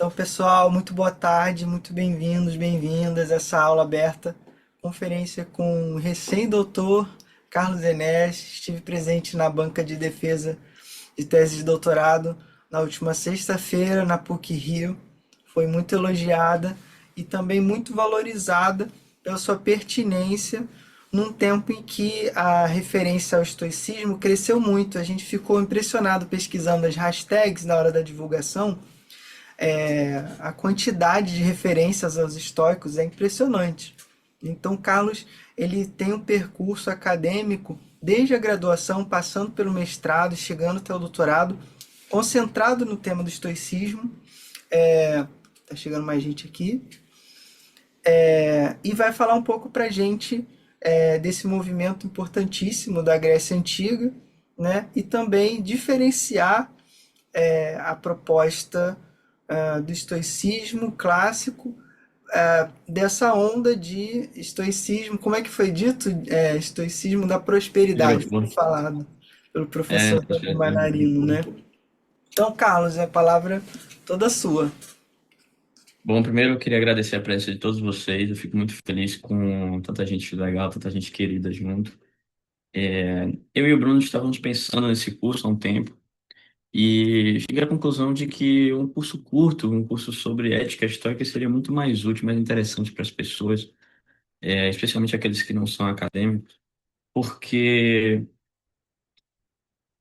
Então, pessoal, muito boa tarde, muito bem-vindos, bem-vindas a essa aula aberta, conferência com o recém-doutor Carlos Enéas. Estive presente na banca de defesa de tese de doutorado na última sexta-feira na PUC-Rio. Foi muito elogiada e também muito valorizada pela sua pertinência num tempo em que a referência ao estoicismo cresceu muito. A gente ficou impressionado pesquisando as hashtags na hora da divulgação. A quantidade de referências aos estoicos é impressionante. Então, Carlos, ele tem um percurso acadêmico desde a graduação, passando pelo mestrado, chegando até o doutorado, concentrado no tema do estoicismo. Tá chegando mais gente aqui. E vai falar um pouco para a gente desse movimento importantíssimo da Grécia Antiga, né? E também diferenciar a proposta do estoicismo clássico, dessa onda de estoicismo, como é que foi dito? Estoicismo da prosperidade, foi Bom, falado pelo é, professor Daniel Manarino, né? Então, Carlos, é a palavra toda sua. bom, primeiro eu queria agradecer a presença de todos vocês. Eu fico muito feliz com tanta gente legal, tanta gente querida junto. Eu e o Bruno estávamos pensando nesse curso há um tempo e cheguei à conclusão de que um curso curto, um curso sobre ética estoica seria muito mais útil, mais interessante para as pessoas, especialmente aqueles que não são acadêmicos, porque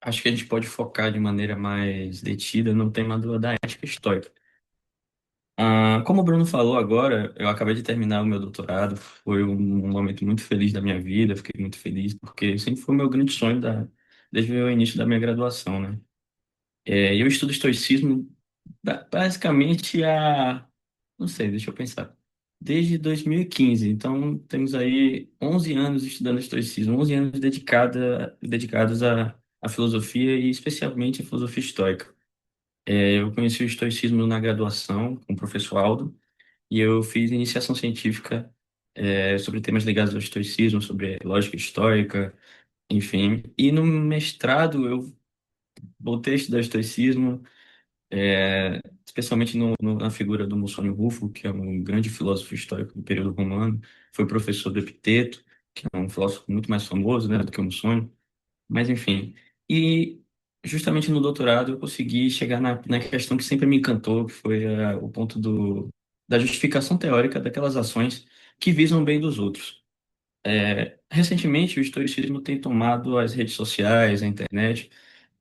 acho que a gente pode focar de maneira mais detida no tema da ética estoica. Como o Bruno falou agora, eu acabei de terminar o meu doutorado. Foi um momento muito feliz da minha vida. Fiquei muito feliz porque sempre foi o meu grande sonho desde o início da minha graduação, né? Eu estudo estoicismo basicamente não sei, deixa eu pensar, desde 2015. Então, temos aí 11 anos estudando estoicismo, 11 anos dedicados à filosofia e especialmente à filosofia estoica. Eu conheci o estoicismo na graduação com o professor Aldo. E eu fiz iniciação científica sobre temas ligados ao estoicismo, sobre lógica estoica, enfim. E no mestrado eu voltei a estudar estoicismo, especialmente na figura do Musônio Rufo, que é um grande filósofo histórico do período romano. Foi professor do Epiteto, que é um filósofo muito mais famoso, né, do que o Musônio. Mas enfim. E justamente no doutorado eu consegui chegar na questão que sempre me encantou, que foi o ponto da justificação teórica daquelas ações que visam o bem dos outros. Recentemente, o estoicismo tem tomado as redes sociais, a internet,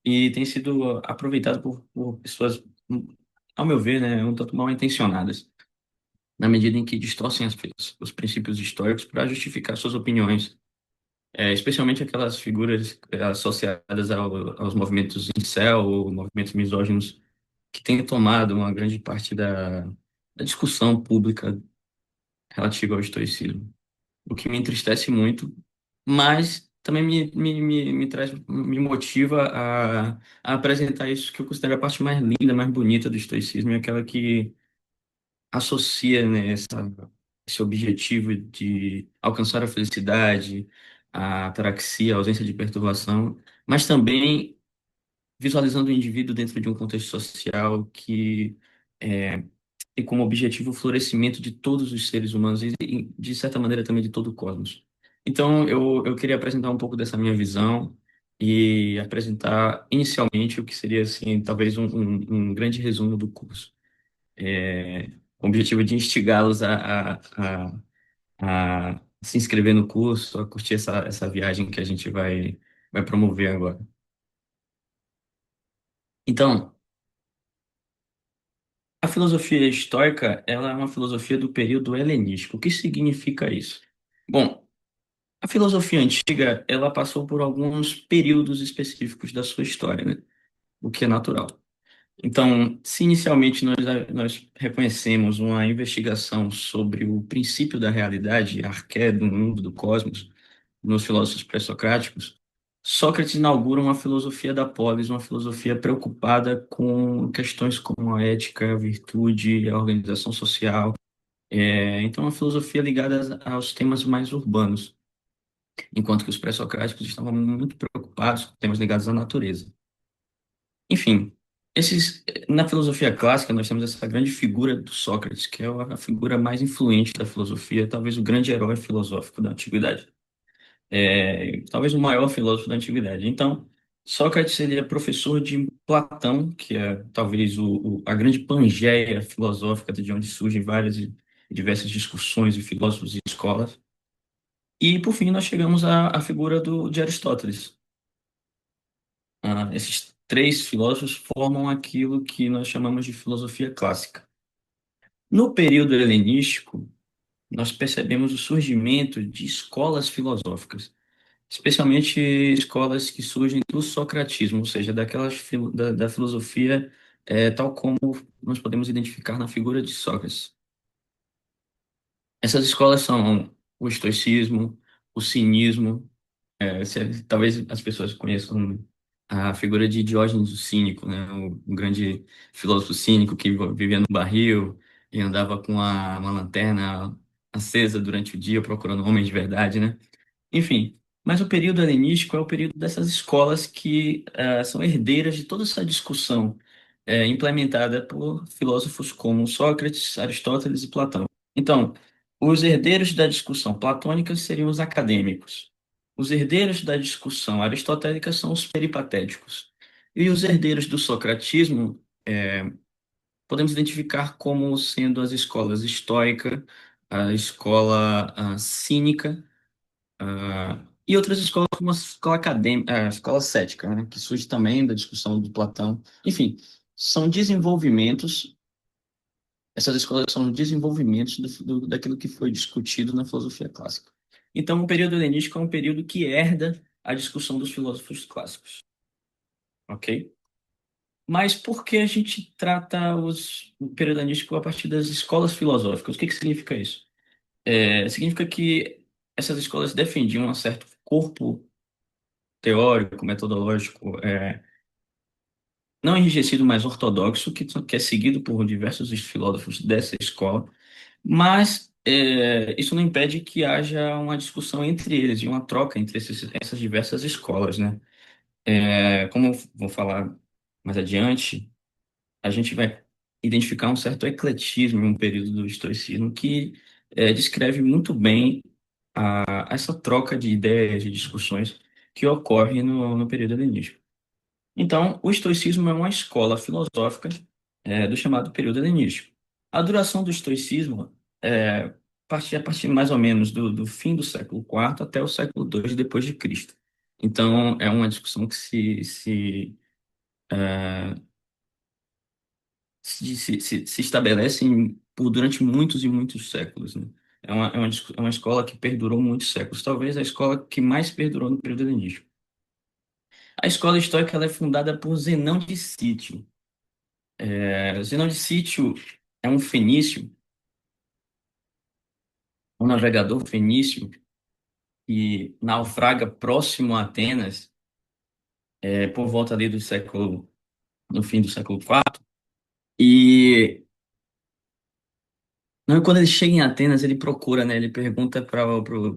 e tem sido aproveitado por pessoas, ao meu ver, né, um tanto mal intencionadas, na medida em que distorcem os princípios históricos para justificar suas opiniões, especialmente aquelas figuras associadas aos movimentos incel ou movimentos misóginos que têm tomado uma grande parte da discussão pública relativa ao estoicismo, o que me entristece muito, mas também me motiva a apresentar isso que eu considero a parte mais linda, mais bonita do estoicismo, é aquela que associa, né, esse objetivo de alcançar a felicidade, a ataraxia, a ausência de perturbação, mas também visualizando o indivíduo dentro de um contexto social que é, tem como objetivo o florescimento de todos os seres humanos e, de certa maneira, também de todo o cosmos. Então, eu queria apresentar um pouco dessa minha visão e apresentar inicialmente o que seria, assim, talvez um grande resumo do curso, com o objetivo de instigá-los a se inscrever no curso, a curtir essa viagem que a gente vai promover agora. Então, a filosofia estoica, ela é uma filosofia do período helenístico. O que significa isso? Bom, a filosofia antiga, ela passou por alguns períodos específicos da sua história, né? O que é natural. Então, se inicialmente nós reconhecemos uma investigação sobre o princípio da realidade, a arqué do mundo, do cosmos, nos filósofos pré-socráticos, Sócrates inaugura uma filosofia da polis, uma filosofia preocupada com questões como a ética, a virtude, a organização social. Então, uma filosofia ligada aos temas mais urbanos, enquanto que os pré-socráticos estavam muito preocupados com temas ligados à natureza. Enfim, Na filosofia clássica, nós temos essa grande figura do Sócrates, que é a figura mais influente da filosofia, talvez o grande herói filosófico da antiguidade. Talvez o maior filósofo da antiguidade. Então, Sócrates ele é professor de Platão, que é talvez a grande pangeia filosófica de onde surgem várias e diversas discussões de filósofos e escolas. E, por fim, nós chegamos à figura de Aristóteles. Esses três filósofos formam aquilo que nós chamamos de filosofia clássica. No período helenístico, nós percebemos o surgimento de escolas filosóficas, especialmente escolas que surgem do socratismo, ou seja, da filosofia tal como nós podemos identificar na figura de Sócrates. Essas escolas são o estoicismo, o cinismo. Talvez as pessoas conheçam a figura de Diógenes o Cínico, né? O grande filósofo cínico que vivia no barril e andava com uma lanterna acesa durante o dia procurando homens de verdade, né? Enfim, mas o período helenístico é o período dessas escolas que são herdeiras de toda essa discussão implementada por filósofos como Sócrates, Aristóteles e Platão. Então, os herdeiros da discussão platônica seriam os acadêmicos. Os herdeiros da discussão aristotélica são os peripatéticos. E os herdeiros do socratismo podemos identificar como sendo as escolas estoica, a escola cínica, e outras escolas como a escola acadêmica, a escola cética, né, que surge também da discussão do Platão. Enfim, são desenvolvimentos, essas escolas são desenvolvimentos daquilo que foi discutido na filosofia clássica. Então, o período helenístico é um período que herda a discussão dos filósofos clássicos, ok? Mas por que a gente trata o período helenístico a partir das escolas filosóficas? O que que significa isso? Significa que essas escolas defendiam um certo corpo teórico, metodológico, não enrijecido, mas ortodoxo, que é seguido por diversos filósofos dessa escola, mas isso não impede que haja uma discussão entre eles e uma troca entre essas diversas escolas, né? Como eu vou falar mais adiante, a gente vai identificar um certo ecletismo em um período do estoicismo que descreve muito bem essa troca de ideias e discussões que ocorre no período helenístico. Então, o estoicismo é uma escola filosófica do chamado período helenístico. A duração do estoicismo a partir mais ou menos do fim do século IV até o século II depois de Cristo. Então, é uma discussão que se estabelece durante muitos e muitos séculos, né? É uma escola que perdurou muitos séculos, talvez a escola que mais perdurou no período helenístico. A escola estoica ela é fundada por Zenão de Cítio. Zenão de Sítio é um fenício, um navegador fenício que naufraga próximo a Atenas, por volta ali no fim do século IV. E quando ele chega em Atenas, ele procura, né? Ele pergunta para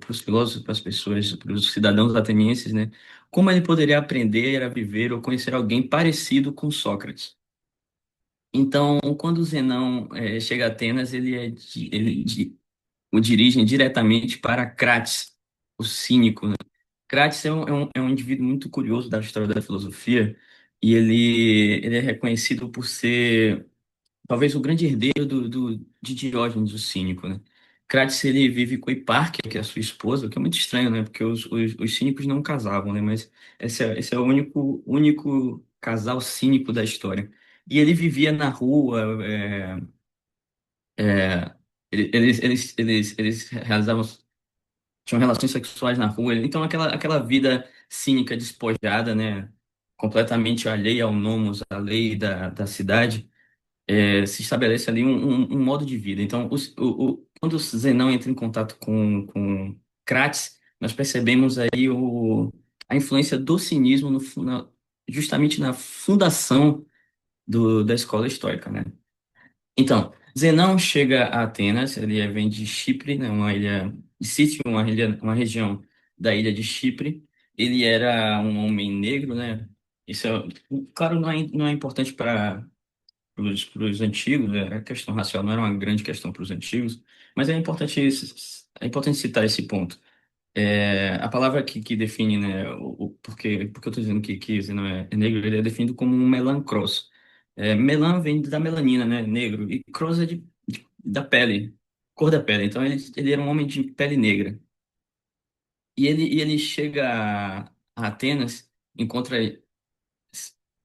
os filósofos, para as pessoas, para os cidadãos atenienses, né? Como ele poderia aprender a viver ou conhecer alguém parecido com Sócrates. Então, quando Zenão chega a Atenas, o dirigem diretamente para Crates, o cínico, né? Crates é um indivíduo muito curioso da história da filosofia e ele é reconhecido por ser talvez o grande herdeiro de Diógenes, o cínico, né? Crates ele vive com Hipárquia, que é a sua esposa, o que é muito estranho, né? Porque os cínicos não casavam, né? Mas esse é o único casal cínico da história. E ele vivia na rua, é, eles realizavam tinham relações sexuais na rua. Então, aquela vida cínica, despojada, né? Completamente alheia ao nomos, à lei da cidade, se estabelece ali um modo de vida. Então, quando o Zenão entra em contato com Crates, nós percebemos aí a influência do cinismo justamente na fundação da escola estoica, né? Então, Zenão chega a Atenas, vem de Chipre, né, uma ilha de Sício, uma região da ilha de Chipre. Ele era um homem negro, né? Isso é, claro, não é importante para os antigos, né? A questão racial não era uma grande questão para os antigos, mas é importante citar esse ponto. A palavra que define, né, porque eu estou dizendo que Zeno é negro, ele é definido como um melancross. Melan vem da melanina, né, negro, e cross é da pele, cor da pele. Então ele era um homem de pele negra. E ele chega a Atenas, encontra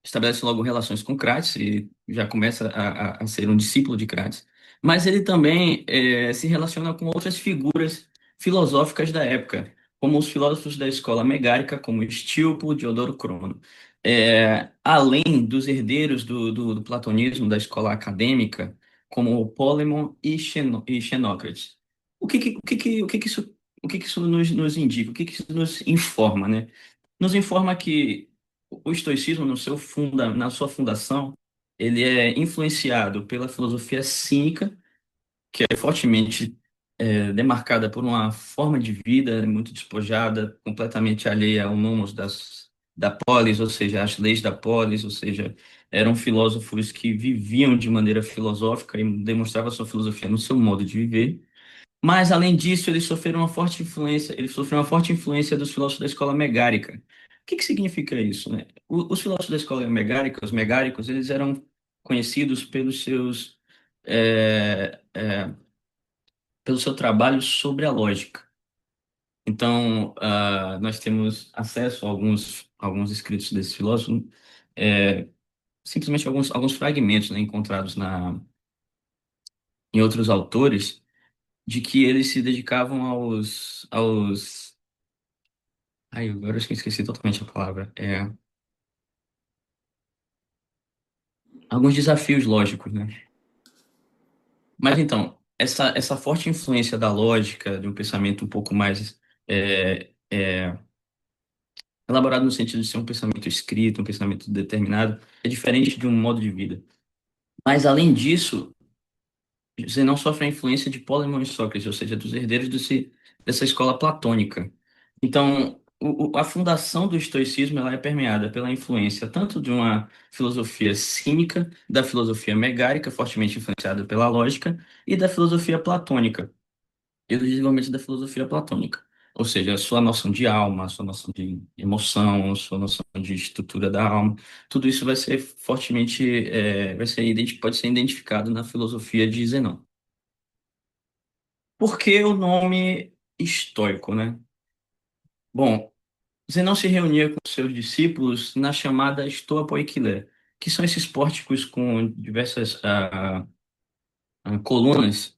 estabelece logo relações com Crates e já começa a ser um discípulo de Crates. Mas ele também se relaciona com outras figuras filosóficas da época, como os filósofos da escola megárica, como Estilpo, Diodoro Crono. Além dos herdeiros do platonismo da escola acadêmica, como Polemon e Xenócrates. O que que isso nos indica? O que que isso nos informa, né? Nos informa que o estoicismo, na sua fundação, ele é influenciado pela filosofia cínica, que é fortemente demarcada por uma forma de vida muito despojada, completamente alheia ao nomos da polis, ou seja, às leis da polis, ou seja, eram filósofos que viviam de maneira filosófica e demonstravam sua filosofia no seu modo de viver. Mas, além disso, ele sofreu uma forte influência dos filósofos da escola megárica. O que significa isso, né? Os filósofos da escola megárica, os megáricos, eles eram conhecidos é, é, pelo seu trabalho sobre a lógica. Então, nós temos acesso a alguns escritos desses filósofos, é, simplesmente alguns fragmentos, né, encontrados em outros autores, de que eles se dedicavam Ai, agora eu esqueci totalmente a palavra. Alguns desafios lógicos, né? Mas então, essa forte influência da lógica, de um pensamento um pouco mais elaborado no sentido de ser um pensamento escrito, um pensamento determinado, é diferente de um modo de vida. Mas, além disso, você não sofre a influência de Polemon e Sócrates, ou seja, dos herdeiros dessa escola platônica. Então, a fundação do estoicismo ela é permeada pela influência tanto de uma filosofia cínica, da filosofia megárica, fortemente influenciada pela lógica, e da filosofia platônica, e do desenvolvimento da filosofia platônica. Ou seja, a sua noção de alma, a sua noção de emoção, a sua noção de estrutura da alma, tudo isso vai ser fortemente, pode ser identificado na filosofia de Zenão. Por que o nome estoico, né? Bom, Zenão se reunia com seus discípulos na chamada Stoa Poikile, que são esses pórticos com diversas colunas,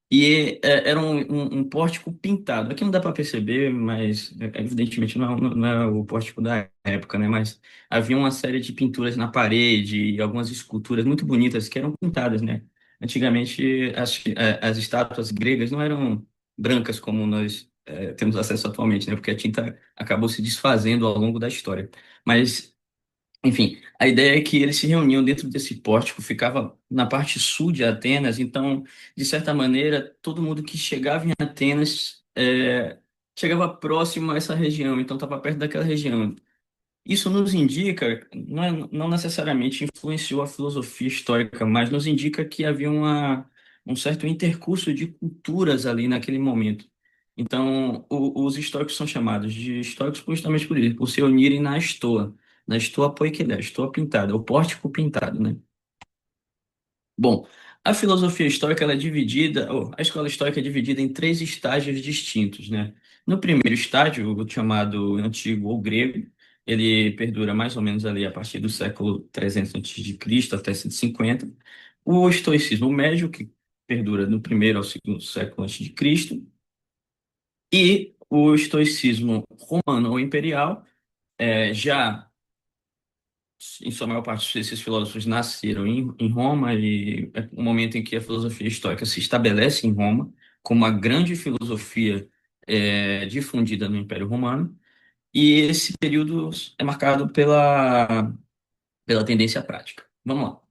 e era um pórtico pintado. Aqui não dá para perceber, mas evidentemente não é o pórtico da época, né? Mas havia uma série de pinturas na parede e algumas esculturas muito bonitas que eram pintadas, né? Antigamente as estátuas gregas não eram brancas como nós temos acesso atualmente, né? Porque a tinta acabou se desfazendo ao longo da história. Mas enfim, a ideia é que eles se reuniam dentro desse pórtico, ficava na parte sul de Atenas, então, de certa maneira, todo mundo que chegava em Atenas chegava próximo a essa região, então estava perto daquela região. Isso nos indica, não necessariamente influenciou a filosofia histórica, mas nos indica que havia um certo intercurso de culturas ali naquele momento. Então, os históricos são chamados de históricos justamente por isso, por se unirem na estoa poiquilé, estoa pintada, o pórtico pintado, né? Bom, a filosofia histórica ela é dividida, ou a escola histórica é dividida em três estágios distintos, né? No primeiro estágio, o chamado antigo ou grego, ele perdura mais ou menos ali a partir do século 300 a.C. até 150. O estoicismo médio, que perdura do primeiro ao segundo século antes de Cristo, e o estoicismo romano ou imperial, já em sua maior parte, esses filósofos nasceram em Roma e é o momento em que a filosofia estoica se estabelece em Roma como uma grande filosofia difundida no Império Romano. E esse período é marcado pela tendência prática. Vamos lá.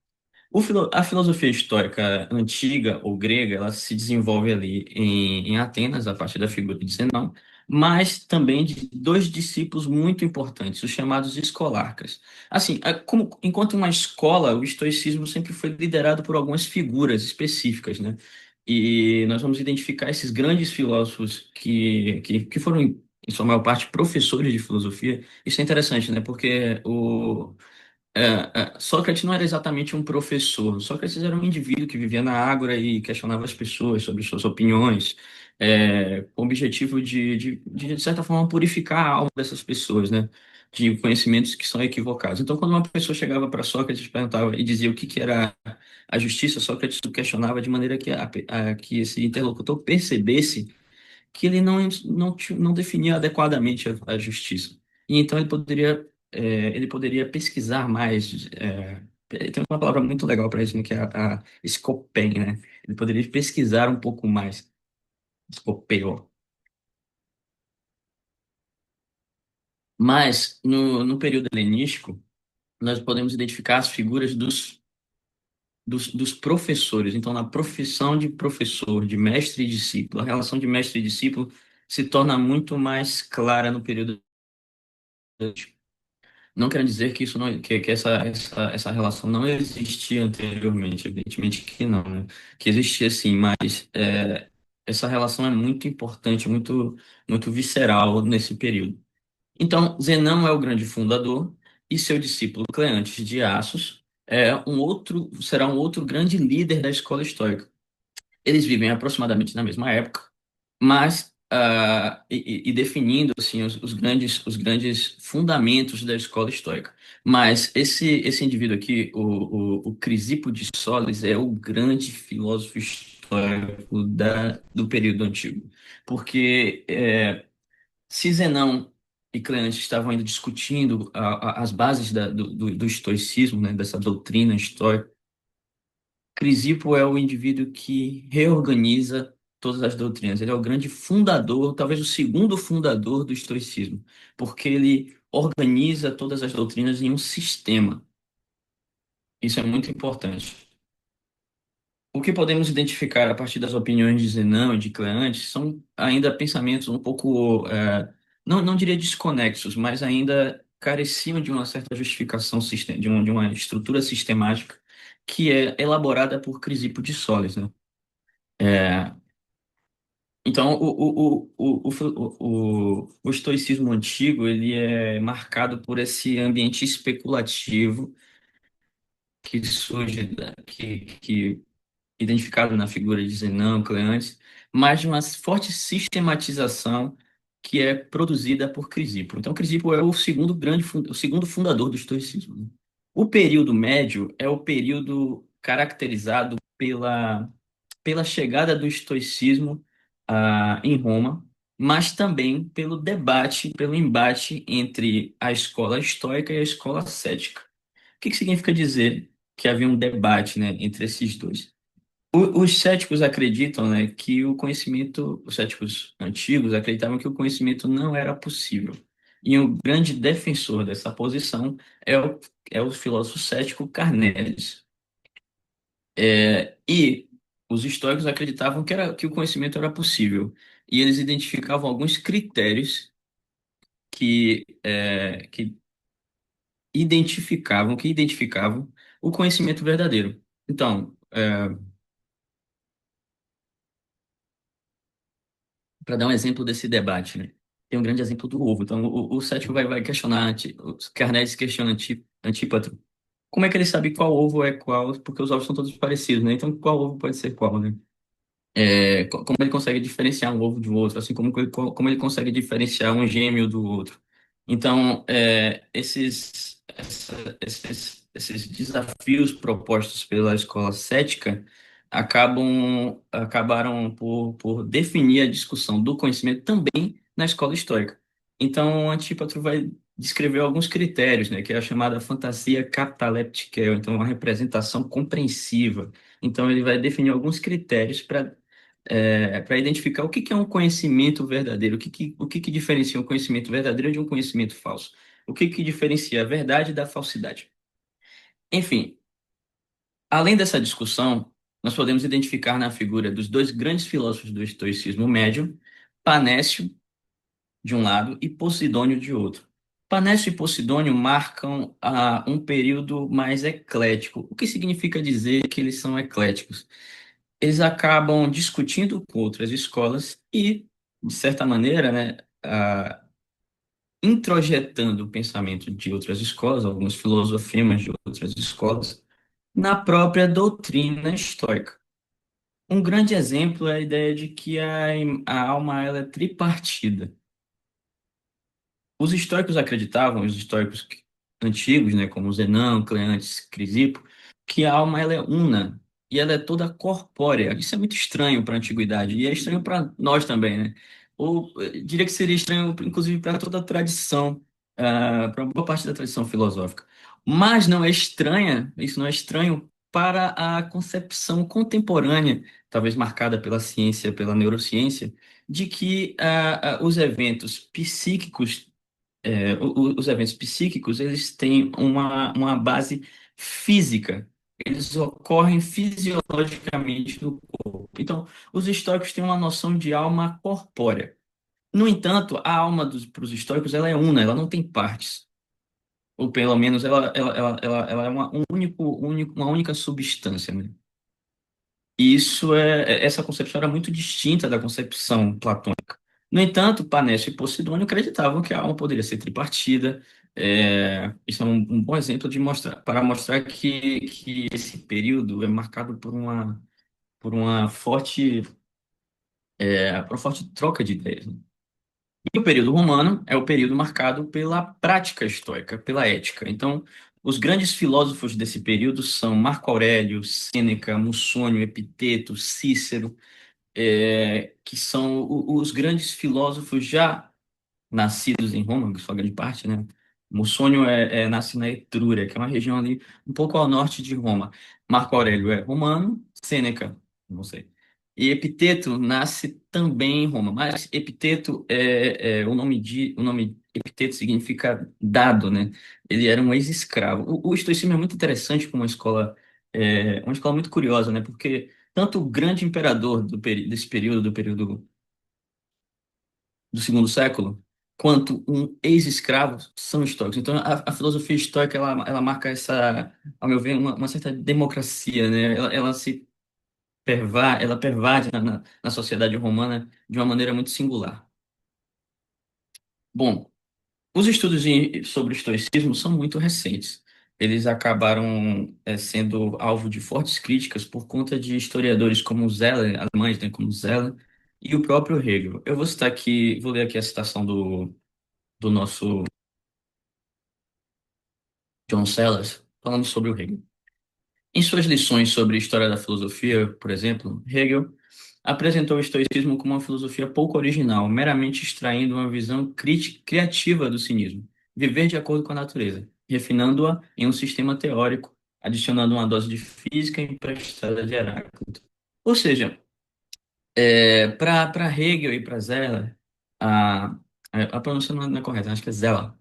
A filosofia histórica antiga ou grega, ela se desenvolve ali em Atenas, a partir da figura de Zenão, mas também de dois discípulos muito importantes, os chamados escolarcas. Assim, enquanto uma escola, o estoicismo sempre foi liderado por algumas figuras específicas, né? E nós vamos identificar esses grandes filósofos que foram, em sua maior parte, professores de filosofia. Isso é interessante, né? Porque Sócrates não era exatamente um professor. Sócrates era um indivíduo que vivia na ágora e questionava as pessoas sobre suas opiniões, com o objetivo de certa forma, purificar a alma dessas pessoas, né? De conhecimentos que são equivocados. Então, quando uma pessoa chegava para Sócrates e perguntava e dizia o que era a justiça, Sócrates o questionava de maneira que esse interlocutor percebesse que ele não definia adequadamente a justiça. E então ele poderia pesquisar mais. Tem uma palavra muito legal para isso, né, que é a escopen, né? Ele poderia pesquisar um pouco mais. Escopeo. Mas, no período helenístico, nós podemos identificar as figuras dos professores. Então, na profissão de professor, de mestre e discípulo, a relação de mestre e discípulo se torna muito mais clara no período helenístico. Não quero dizer que isso não, que essa relação não existia anteriormente, evidentemente que não, né? Que existia sim, mas essa relação é muito importante, muito visceral nesse período. Então, Zenão é o grande fundador e seu discípulo Cleantes de Assos será um outro grande líder da escola estoica. Eles vivem aproximadamente na mesma época, mas e definindo assim os grandes fundamentos da escola estoica. Mas esse indivíduo aqui, o Crisipo de Sales, é o grande filósofo estoico do período antigo, porque se Zenão e Cleante estavam ainda discutindo as bases do estoicismo, né, dessa doutrina estoica, Crisipo é o indivíduo que reorganiza todas as doutrinas. Ele é o grande fundador, talvez o segundo fundador do estoicismo, porque ele organiza todas as doutrinas em um sistema. Isso é muito importante. O que podemos identificar a partir das opiniões de Zenão e de Cleante são ainda pensamentos um pouco, não diria desconexos, mas ainda careciam de uma certa justificação, de uma estrutura sistemática que é elaborada por Crisipo de Sales, né? É, então, o estoicismo antigo, ele é marcado por esse ambiente especulativo que surge, que identificado na figura de Zenão, Cleantes, mas de uma forte sistematização que é produzida por Crisipo. Então, Crisipo é o segundo fundador do estoicismo, né? O período médio é o período caracterizado pela chegada do estoicismo em Roma, mas também pelo embate entre a escola estoica e a escola cética. O que significa dizer que havia um debate, né, entre esses dois? Os céticos acreditam, né, que os céticos antigos acreditavam que o conhecimento não era possível. E um grande defensor dessa posição é o filósofo cético Carneades. E os estoicos acreditavam que o conhecimento era possível. E eles identificavam alguns critérios que identificavam o conhecimento verdadeiro. Então, para dar um exemplo desse debate, né? Tem um grande exemplo do ovo. Então, o cético vai questionar, o Carneades questiona Antípatro. Como é que ele sabe qual ovo é qual? Porque os ovos são todos parecidos, né? Então, qual ovo pode ser qual, né? Como ele consegue diferenciar um ovo do outro, assim como ele consegue diferenciar um gêmeo do outro. Então, esses desafios propostos pela escola cética acabaram por definir a discussão do conhecimento também na escola histórica. Então, Antípatro vai descrever alguns critérios, né, que é a chamada fantasia cataléptica, então uma representação compreensiva. Então, ele vai definir alguns critérios para identificar o que é um conhecimento verdadeiro, o que diferencia um conhecimento verdadeiro de um conhecimento falso, o que diferencia a verdade da falsidade. Enfim, além dessa discussão, nós podemos identificar na figura dos dois grandes filósofos do estoicismo médio, Panécio de um lado e Posidônio de outro. Panécio e Posidônio marcam um período mais eclético. O que significa dizer que eles são ecléticos? Eles acabam discutindo com outras escolas e, de certa maneira, né, introjetando o pensamento de outras escolas, alguns filosofemas de outras escolas, na própria doutrina estoica. Um grande exemplo é a ideia de que a alma ela é tripartida. Os estoicos acreditavam, os estoicos antigos, né, como Zenão, Cleantes, Crisipo, que a alma ela é una e ela é toda corpórea. Isso é muito estranho para a antiguidade e é estranho para nós também, né? Ou diria que seria estranho, inclusive, para toda a tradição, para boa parte da tradição filosófica. Mas não é estranha, isso não é estranho para a concepção contemporânea, talvez marcada pela ciência, pela neurociência, de que os eventos psíquicos os eventos psíquicos, eles têm uma base física. Eles ocorrem fisiologicamente no corpo. Então, os estoicos têm uma noção de alma corpórea. No entanto, a alma para os estoicos, ela é una, ela não tem partes. Ou pelo menos ela é uma única substância, né? E essa concepção era muito distinta da concepção platônica. No entanto, Panécio e Posidônio acreditavam que a alma poderia ser tripartida. Isso é um bom exemplo para mostrar que esse período é marcado por uma forte troca de ideias, né? E o período romano é o período marcado pela prática estoica, pela ética. Então, os grandes filósofos desse período são Marco Aurélio, Sêneca, Mussônio, Epiteto, Cícero, que são os grandes filósofos já nascidos em Roma, em sua grande parte, né? Mussônio nasce na Etrúria, que é uma região ali um pouco ao norte de Roma. Marco Aurélio é romano, Sêneca, não sei. E Epiteto nasce também em Roma, mas Epiteto o nome Epiteto significa dado, né? Ele era um ex-escravo. O estoicismo é muito interessante como uma escola muito curiosa, né? Porque tanto o grande imperador desse período, do período do segundo século, quanto um ex-escravo são estoicos. Então, a filosofia estoica, ela marca ao meu ver, uma certa democracia, né? Ela pervade na sociedade romana de uma maneira muito singular. Bom, os estudos sobre o estoicismo são muito recentes. Eles acabaram sendo alvo de fortes críticas por conta de historiadores como Zeller, alemães, né, como Zeller, e o próprio Hegel. Eu vou ler aqui a citação do nosso John Sellers, falando sobre o Hegel. Em suas lições sobre história da filosofia, por exemplo, Hegel apresentou o estoicismo como uma filosofia pouco original, meramente extraindo uma visão criativa do cinismo, viver de acordo com a natureza, refinando-a em um sistema teórico, adicionando uma dose de física emprestada de Heráclito. Ou seja, para Hegel e para Zeller, a, a pronúncia não é correta, acho que é Zeller.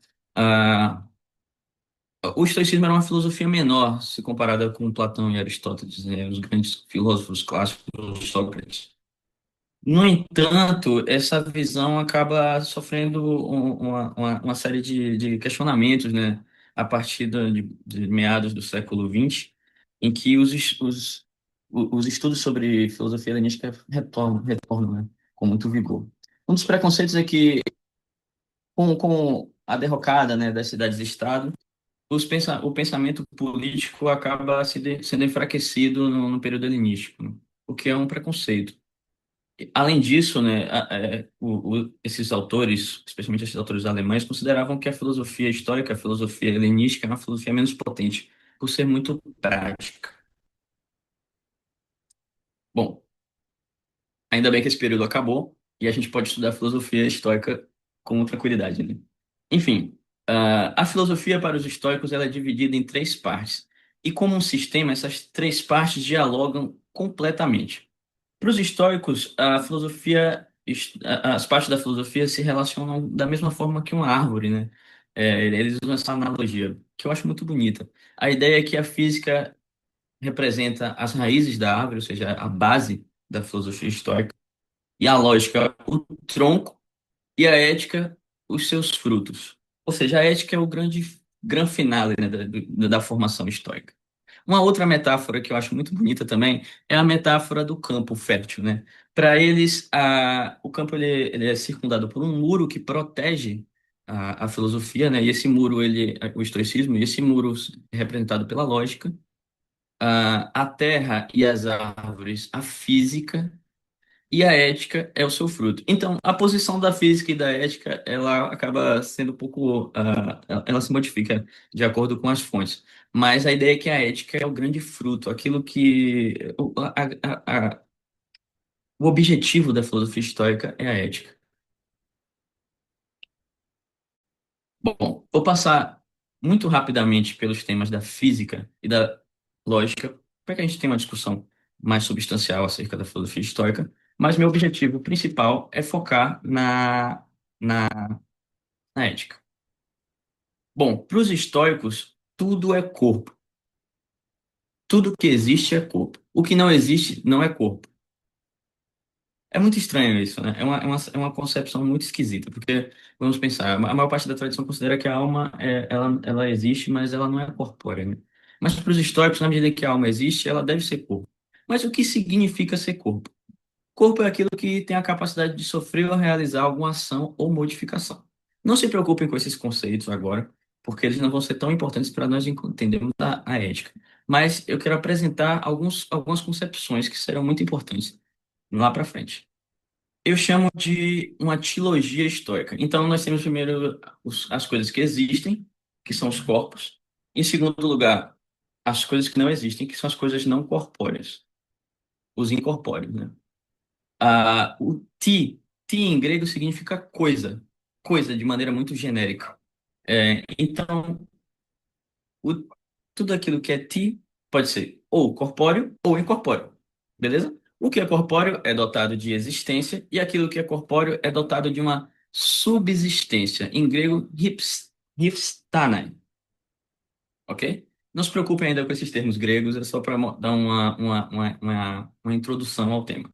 O estoicismo era uma filosofia menor, se comparada com Platão e Aristóteles, né, os grandes filósofos clássicos, Sócrates. No entanto, essa visão acaba sofrendo uma série de questionamentos, né, a partir de meados do século XX, em que os estudos sobre filosofia helenística retornam, né, com muito vigor. Um dos preconceitos é que, com a derrocada, né, das cidades-estado, o pensamento político acaba sendo enfraquecido no período helenístico, né? O que é um preconceito. Além disso, né, esses autores, especialmente esses autores alemães, consideravam que a filosofia histórica, a filosofia helenística, é uma filosofia menos potente, por ser muito prática. Bom, ainda bem que esse período acabou e a gente pode estudar filosofia histórica com tranquilidade, né? Enfim, a filosofia para os estoicos ela é dividida em três partes. E como um sistema, essas três partes dialogam completamente. Para os estoicos, as partes da filosofia se relacionam da mesma forma que uma árvore, né? Eles usam essa analogia, que eu acho muito bonita. A ideia é que a física representa as raízes da árvore, ou seja, a base da filosofia estoica, e a lógica, o tronco, e a ética, os seus frutos. Ou seja, a ética é o grande finale, né, da formação estoica. Uma outra metáfora que eu acho muito bonita também é a metáfora do campo fértil, né? Para eles, o campo ele é circundado por um muro que protege a filosofia, né? E esse muro, o estoicismo, e esse muro é representado pela lógica, a terra e as árvores, a física, e a ética é o seu fruto. Então, a posição da física e da ética, ela acaba sendo um pouco, ela se modifica de acordo com as fontes. Mas a ideia é que a ética é o grande fruto, aquilo que, o objetivo da filosofia estoica é a ética. Bom, vou passar muito rapidamente pelos temas da física e da lógica, para que a gente tenha uma discussão mais substancial acerca da filosofia estoica. Mas meu objetivo principal é focar na ética. Bom, para os estoicos, tudo é corpo. Tudo que existe é corpo. O que não existe não é corpo. É muito estranho isso, né? É uma concepção muito esquisita, porque, vamos pensar, a maior parte da tradição considera que a alma, ela existe, mas ela não é corpórea, né? Mas para os estoicos, na medida que a alma existe, ela deve ser corpo. Mas o que significa ser corpo? Corpo é aquilo que tem a capacidade de sofrer ou realizar alguma ação ou modificação. Não se preocupem com esses conceitos agora, porque eles não vão ser tão importantes para nós entendermos a ética. Mas eu quero apresentar algumas concepções que serão muito importantes lá para frente. Eu chamo de uma trilogia estoica. Então, nós temos primeiro as coisas que existem, que são os corpos. Em segundo lugar, as coisas que não existem, que são as coisas não corpóreas, os incorpóreos, né? O ti em grego significa coisa, coisa de maneira muito genérica. Então, o- tudo aquilo que é ti pode ser ou corpóreo ou incorpóreo, beleza? O que é corpóreo é dotado de existência e aquilo que é corpóreo é dotado de uma subsistência. Em grego, hypstanai, ok? Não se preocupem ainda com esses termos gregos, é só para dar uma introdução ao tema.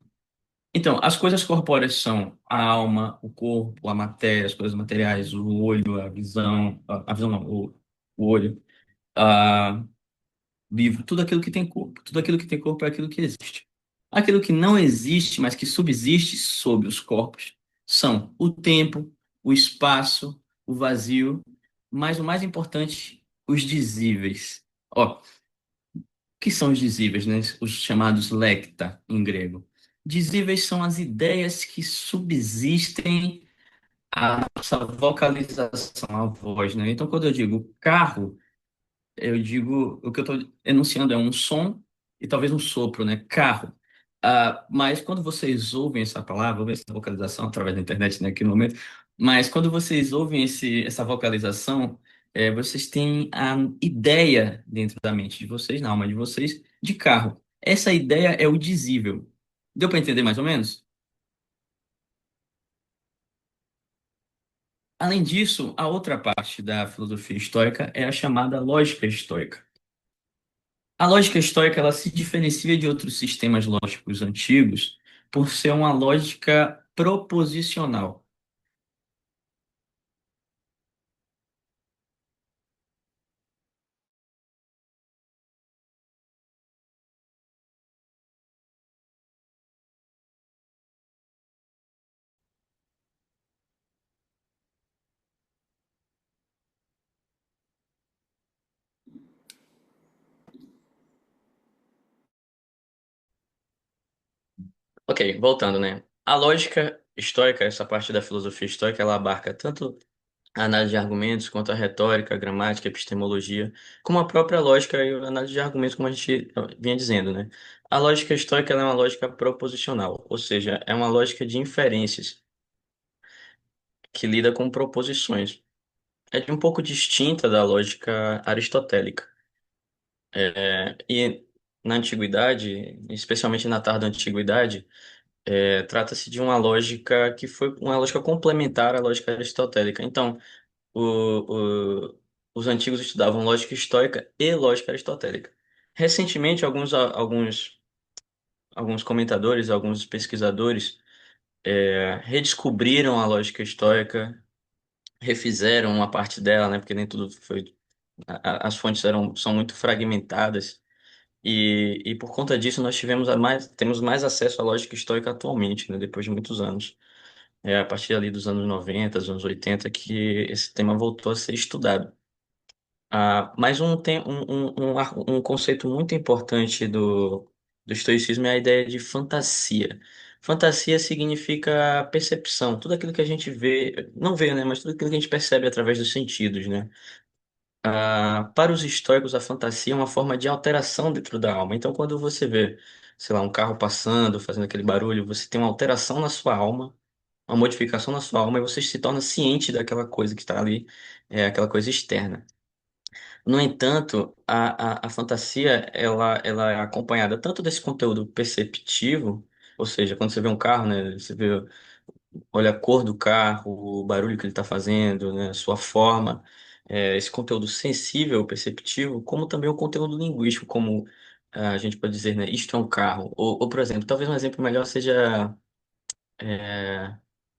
Então, as coisas corpóreas são a alma, o corpo, a matéria, as coisas materiais, o olho, a visão, a visão não, o olho, a livro, tudo aquilo que tem corpo. Tudo aquilo que tem corpo é aquilo que existe. Aquilo que não existe, mas que subsiste sob os corpos, são o tempo, o espaço, o vazio, mas o mais importante, os dizíveis. Ó, que são os dizíveis, né? Os chamados lecta em grego. Dizíveis são as ideias que subsistem à nossa vocalização, à voz, né? Então, quando eu digo carro, eu digo, o que eu estou enunciando é um som e talvez um sopro, né? Carro. Mas quando vocês ouvem essa palavra, ouvem essa vocalização através da internet, né, aqui no momento, mas quando vocês ouvem essa vocalização, vocês têm a ideia dentro da mente de vocês, na alma de vocês, de carro. Essa ideia é o dizível. Deu para entender mais ou menos? Além disso, a outra parte da filosofia estoica é a chamada lógica estoica. A lógica estoica ela se diferencia de outros sistemas lógicos antigos por ser uma lógica proposicional. Ok, voltando, né? A lógica estoica, essa parte da filosofia estoica, ela abarca tanto a análise de argumentos, quanto a retórica, a gramática, a epistemologia, como a própria lógica e a análise de argumentos, como a gente vinha dizendo, né? A lógica estoica ela é uma lógica proposicional, ou seja, é uma lógica de inferências que lida com proposições. É um pouco distinta da lógica aristotélica. E na antiguidade, especialmente na tarda antiguidade, trata-se de uma lógica que foi uma lógica complementar à lógica aristotélica. Então, os antigos estudavam lógica estoica e lógica aristotélica. Recentemente, alguns comentadores, alguns pesquisadores redescobriram a lógica estoica, refizeram uma parte dela, né? Porque nem tudo foi. As fontes são muito fragmentadas. E por conta disso nós temos mais acesso à lógica estoica atualmente, né? Depois de muitos anos. É a partir ali dos anos 90, dos anos 80, que esse tema voltou a ser estudado. Mas um conceito muito importante do estoicismo é a ideia de fantasia. Fantasia significa percepção, tudo aquilo que a gente vê, não vê, né, mas tudo aquilo que a gente percebe através dos sentidos, né? Para os estoicos, a fantasia é uma forma de alteração dentro da alma. Então, quando você vê, sei lá, um carro passando, fazendo aquele barulho, você tem uma alteração na sua alma, uma modificação na sua alma, e você se torna ciente daquela coisa que está ali, aquela coisa externa. No entanto, a fantasia ela é acompanhada tanto desse conteúdo perceptivo, ou seja, quando você vê um carro, né, você vê, olha a cor do carro, o barulho que ele está fazendo, né, a sua forma, esse conteúdo sensível, perceptivo, como também o conteúdo linguístico, como a gente pode dizer, né, isto é um carro. Ou, por exemplo, talvez um exemplo melhor seja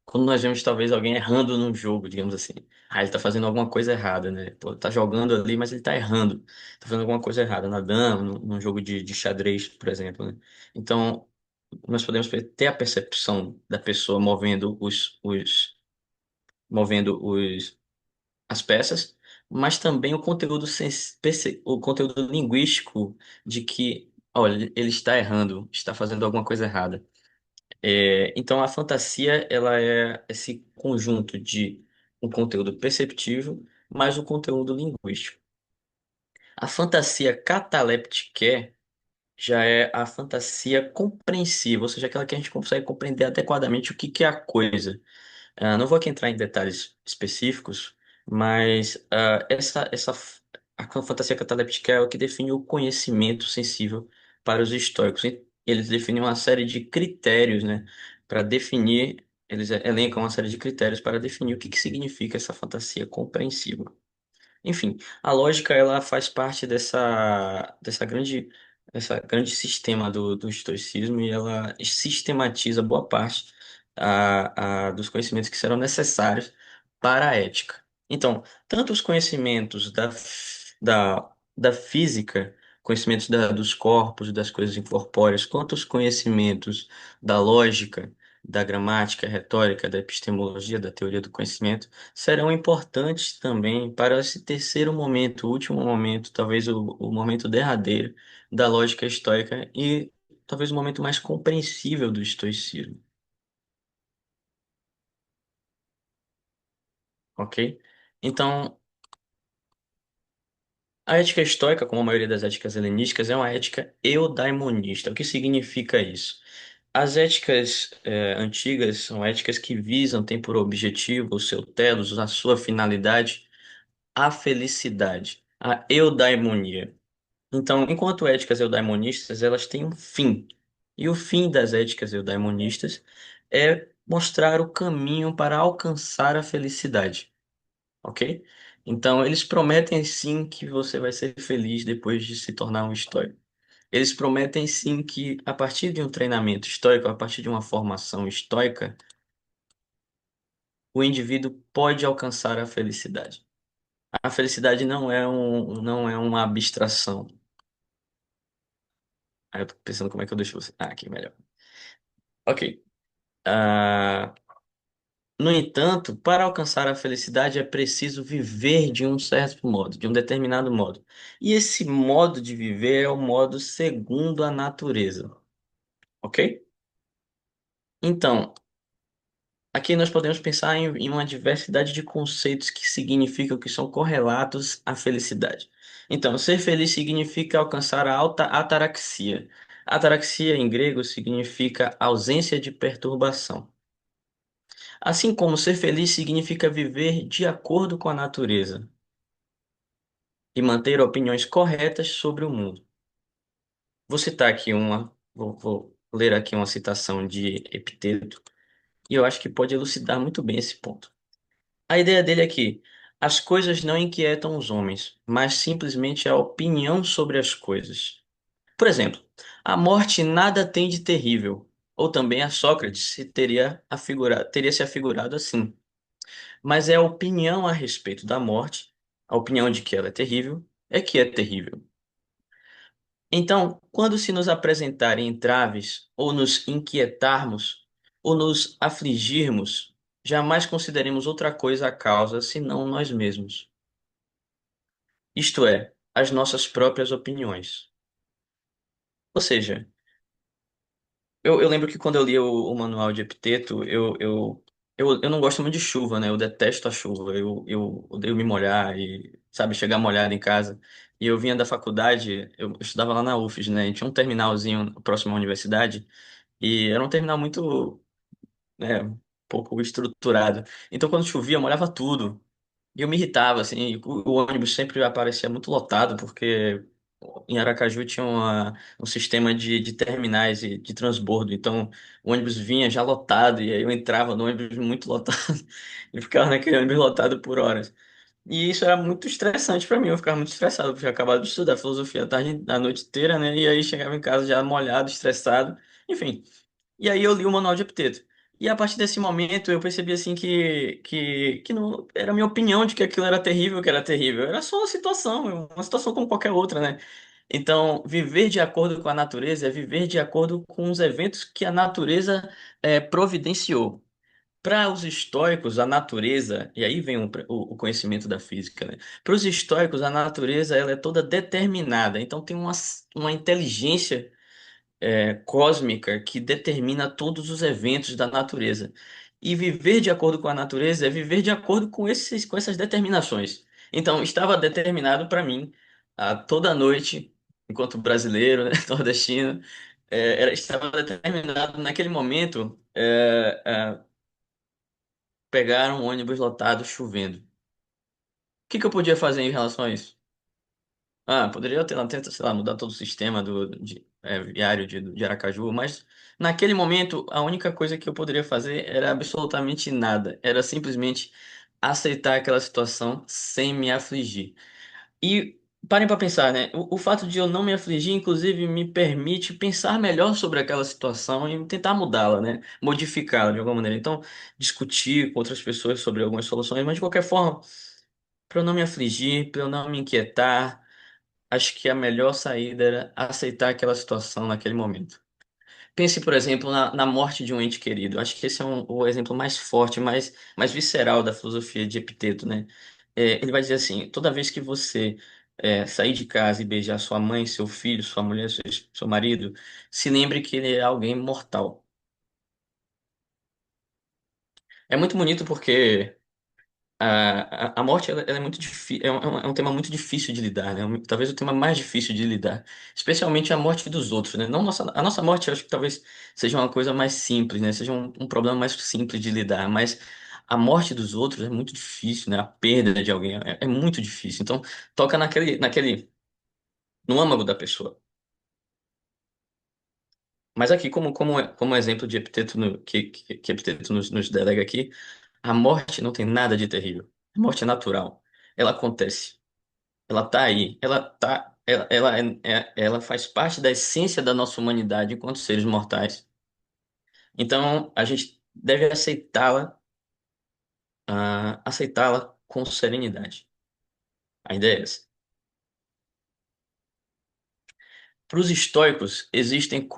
quando nós vemos talvez alguém errando num jogo, digamos assim. Ele tá fazendo alguma coisa errada, né? Pô, tá jogando ali, mas ele tá errando. Tá fazendo alguma coisa errada na dama, num jogo de xadrez, por exemplo, né? Então, nós podemos ter a percepção da pessoa as peças, mas também o conteúdo, o conteúdo linguístico de que, olha, ele está errando, está fazendo alguma coisa errada. Então, a fantasia ela é esse conjunto de um conteúdo perceptível mais um conteúdo linguístico. A fantasia cataléptica já é a fantasia compreensiva, ou seja, aquela que a gente consegue compreender adequadamente o que que é a coisa. Não vou aqui entrar em detalhes específicos, mas a fantasia cataléptica é o que define o conhecimento sensível para os estoicos. E eles definem uma série de critérios, né, para definir, eles elencam uma série de critérios para definir o que que significa essa fantasia compreensiva. Enfim, a lógica ela faz parte dessa grande sistema do estoicismo e ela sistematiza boa parte dos conhecimentos que serão necessários para a ética. Então, tanto os conhecimentos da física, conhecimentos dos corpos, das coisas incorpóreas, quanto os conhecimentos da lógica, da gramática, retórica, da epistemologia, da teoria do conhecimento serão importantes também para esse terceiro momento, o último momento, talvez o momento derradeiro da lógica estoica e talvez o momento mais compreensível do estoicismo, ok? Então, a ética estoica, como a maioria das éticas helenísticas, é uma ética eudaimonista. O que significa isso? As éticas antigas são éticas que visam, têm por objetivo, o seu telos, a sua finalidade, a felicidade, a eudaimonia. Então, enquanto éticas eudaimonistas, elas têm um fim. E o fim das éticas eudaimonistas é mostrar o caminho para alcançar a felicidade, ok? Então, eles prometem sim que você vai ser feliz depois de se tornar um estoico. Eles prometem sim que a partir de um treinamento estoico, a partir de uma formação estoica, o indivíduo pode alcançar a felicidade. A felicidade não é uma abstração. Aí eu tô pensando como é que eu deixo você. Aqui melhor. Ok. Ah, no entanto, para alcançar a felicidade é preciso viver de um certo modo, de um determinado modo. E esse modo de viver é o modo segundo a natureza, ok? Então, aqui nós podemos pensar em uma diversidade de conceitos que significam que são correlatos à felicidade. Então, ser feliz significa alcançar a alta ataraxia. Ataraxia em grego significa ausência de perturbação. Assim como ser feliz significa viver de acordo com a natureza e manter opiniões corretas sobre o mundo. Vou ler aqui uma citação de Epiteto, e eu acho que pode elucidar muito bem esse ponto. A ideia dele é que as coisas não inquietam os homens, mas simplesmente a opinião sobre as coisas. Por exemplo, a morte nada tem de terrível. ou também a Sócrates teria se afigurado assim. Mas é a opinião a respeito da morte, a opinião de que ela é que é terrível. Então, quando se nos apresentarem entraves, ou nos inquietarmos, ou nos afligirmos, jamais consideremos outra coisa a causa senão nós mesmos. Isto é, as nossas próprias opiniões. Ou seja, eu lembro que quando eu li o manual de Epiteto, eu não gosto muito de chuva, né? Eu detesto a chuva. Eu odeio me molhar e, sabe, chegar molhado em casa. E eu vinha da faculdade, eu estudava lá na UFES, né? E tinha um terminalzinho próximo à universidade. E era um terminal muito, né, pouco estruturado. Então, quando chovia, molhava tudo. E eu me irritava, assim, e o ônibus sempre aparecia muito lotado, porque em Aracaju tinha um sistema de terminais e de transbordo. Então, o ônibus vinha já lotado, e aí eu entrava no ônibus muito lotado e ficava naquele ônibus lotado por horas. E isso era muito estressante para mim, eu ficava muito estressado, porque eu tinha acabado de estudar filosofia a noite inteira, né? E aí chegava em casa já molhado, estressado, enfim. E aí eu li o Manual de Epiteto. E a partir desse momento eu percebi assim que não era a minha opinião de que aquilo era terrível, que era terrível. Era só uma situação como qualquer outra, né? Então, viver de acordo com a natureza é viver de acordo com os eventos que a natureza providenciou. Para os estoicos, a natureza, e aí vem o conhecimento da física, né? Para os estoicos, a natureza ela é toda determinada, então tem uma inteligência cósmica que determina todos os eventos da natureza. E viver de acordo com a natureza é viver de acordo com essas determinações. Então, estava determinado para mim, toda noite, enquanto brasileiro, né, nordestino, estava determinado naquele momento pegar um ônibus lotado chovendo. O que que eu podia fazer em relação a isso? Ah, poderia ter, tenta, sei lá, mudar todo o sistema viário de Aracaju, mas naquele momento a única coisa que eu poderia fazer era absolutamente nada. Era simplesmente aceitar aquela situação sem me afligir. E parem para pensar, né? O fato de eu não me afligir, inclusive, me permite pensar melhor sobre aquela situação e tentar mudá-la, né? Modificá-la de alguma maneira. Então, discutir com outras pessoas sobre algumas soluções, mas de qualquer forma, para eu não me afligir, para eu não me inquietar. Acho que a melhor saída era aceitar aquela situação naquele momento. Pense, por exemplo, na morte de um ente querido. Acho que esse é o exemplo mais forte, mais visceral da filosofia de Epiteto, né? Ele vai dizer assim: toda vez que você sair de casa e beijar sua mãe, seu filho, sua mulher, seu marido, se lembre que ele é alguém mortal. É muito bonito porque a morte ela é muito difícil, é um tema muito difícil de lidar, né? Talvez o tema mais difícil de lidar, especialmente a morte dos outros, né? Não a nossa morte, eu acho que talvez seja uma coisa mais simples, né? Seja um problema mais simples de lidar, mas a morte dos outros é muito difícil, né? A perda de alguém é muito difícil. Então, toca no âmago da pessoa. Mas aqui, como exemplo de Epiteto que Epiteto nos delega aqui, a morte não tem nada de terrível. A morte é natural. Ela acontece. Ela tá aí, ela faz parte da essência da nossa humanidade enquanto seres mortais. Então, a gente deve aceitá-la com serenidade. A ideia é essa. Para os estoicos, existem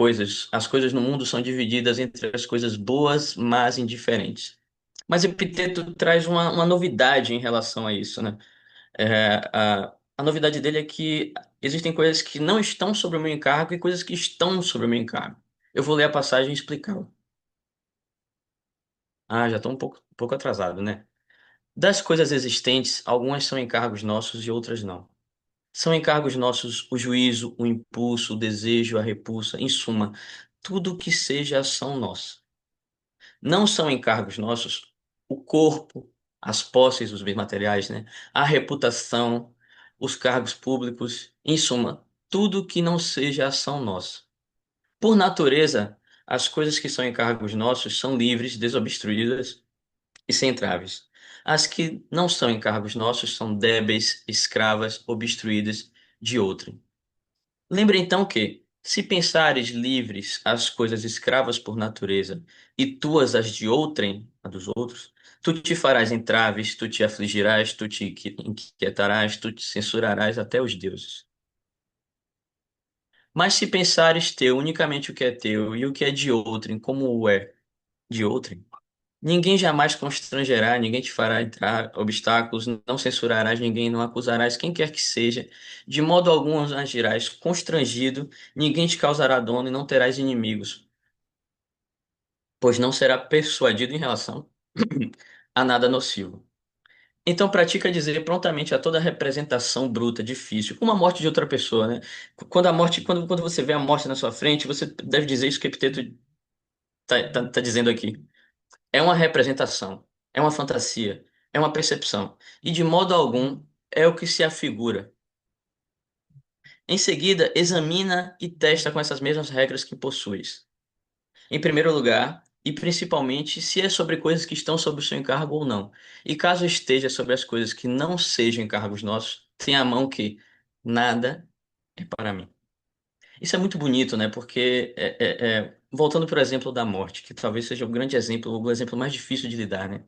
as coisas no mundo são divididas entre as coisas boas, más e indiferentes. Mas Epiteto traz uma novidade em relação a isso, né? A novidade dele é que existem coisas que não estão sobre o meu encargo e coisas que estão sobre o meu encargo. Eu vou ler a passagem e explicá-la. Ah, já estou um pouco atrasado, né? Das coisas existentes, algumas são encargos nossos e outras não. São encargos nossos o juízo, o impulso, o desejo, a repulsa, em suma, tudo que seja ação nossa. Não são encargos nossos o corpo, as posses, os bens materiais, né? A reputação, os cargos públicos, em suma, tudo que não seja ação nossa. Por natureza, as coisas que são encargos nossos são livres, desobstruídas e sem entraves. As que não são encargos nossos são débeis, escravas, obstruídas de outrem. Lembre então que Se pensares livres as coisas escravas por natureza, e tuas as de outrem, a dos outros, tu te farás entraves, tu te afligirás, tu te inquietarás, tu te censurarás até os deuses. Mas se pensares teu unicamente o que é teu, e o que é de outrem, como o é de outrem, ninguém jamais constrangerá, ninguém te fará entrar obstáculos, não censurarás ninguém, não acusarás quem quer que seja, de modo algum agirás constrangido, ninguém te causará dano e não terás inimigos, pois não será persuadido em relação a nada nocivo. Então pratica dizer prontamente a toda representação bruta, difícil, como a morte de outra pessoa, né? Quando você vê a morte na sua frente, você deve dizer isso que o Epiteto tá dizendo aqui. É uma representação, é uma fantasia, é uma percepção, e de modo algum é o que se afigura. Em seguida, examina e testa com essas mesmas regras que possuis. Em primeiro lugar, e principalmente se é sobre coisas que estão sob o seu encargo ou não. E caso esteja sobre as coisas que não sejam encargos nossos, tenha a mão que nada é para mim. Isso é muito bonito, né? Porque, voltando para o exemplo da morte, que talvez seja o grande exemplo, o exemplo mais difícil de lidar, né?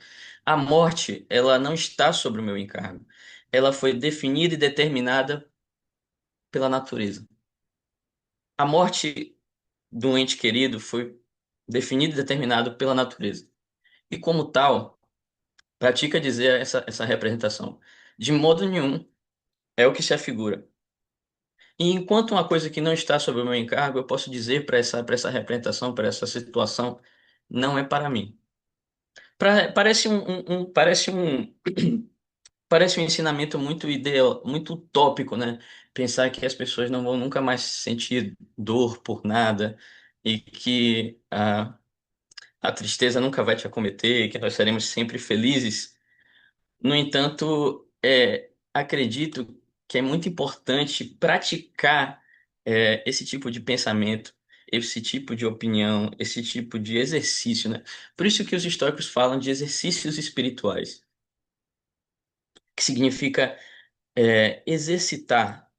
A morte, ela não está sobre o meu encargo. Ela foi definida e determinada pela natureza. A morte de um ente querido foi definida e determinada pela natureza. E como tal, pratica dizer essa representação. De modo nenhum é o que se afigura. E enquanto uma coisa que não está sob o meu encargo, eu posso dizer para essa representação, para essa situação, não é para mim. Parece parece um ensinamento muito ideal, muito utópico, né? Pensar que as pessoas não vão nunca mais sentir dor por nada e que a tristeza nunca vai te acometer, que nós seremos sempre felizes. No entanto, acredito que é muito importante praticar esse tipo de pensamento, esse tipo de opinião, esse tipo de exercício, né? Por isso que os estoicos falam de exercícios espirituais, que significa exercitar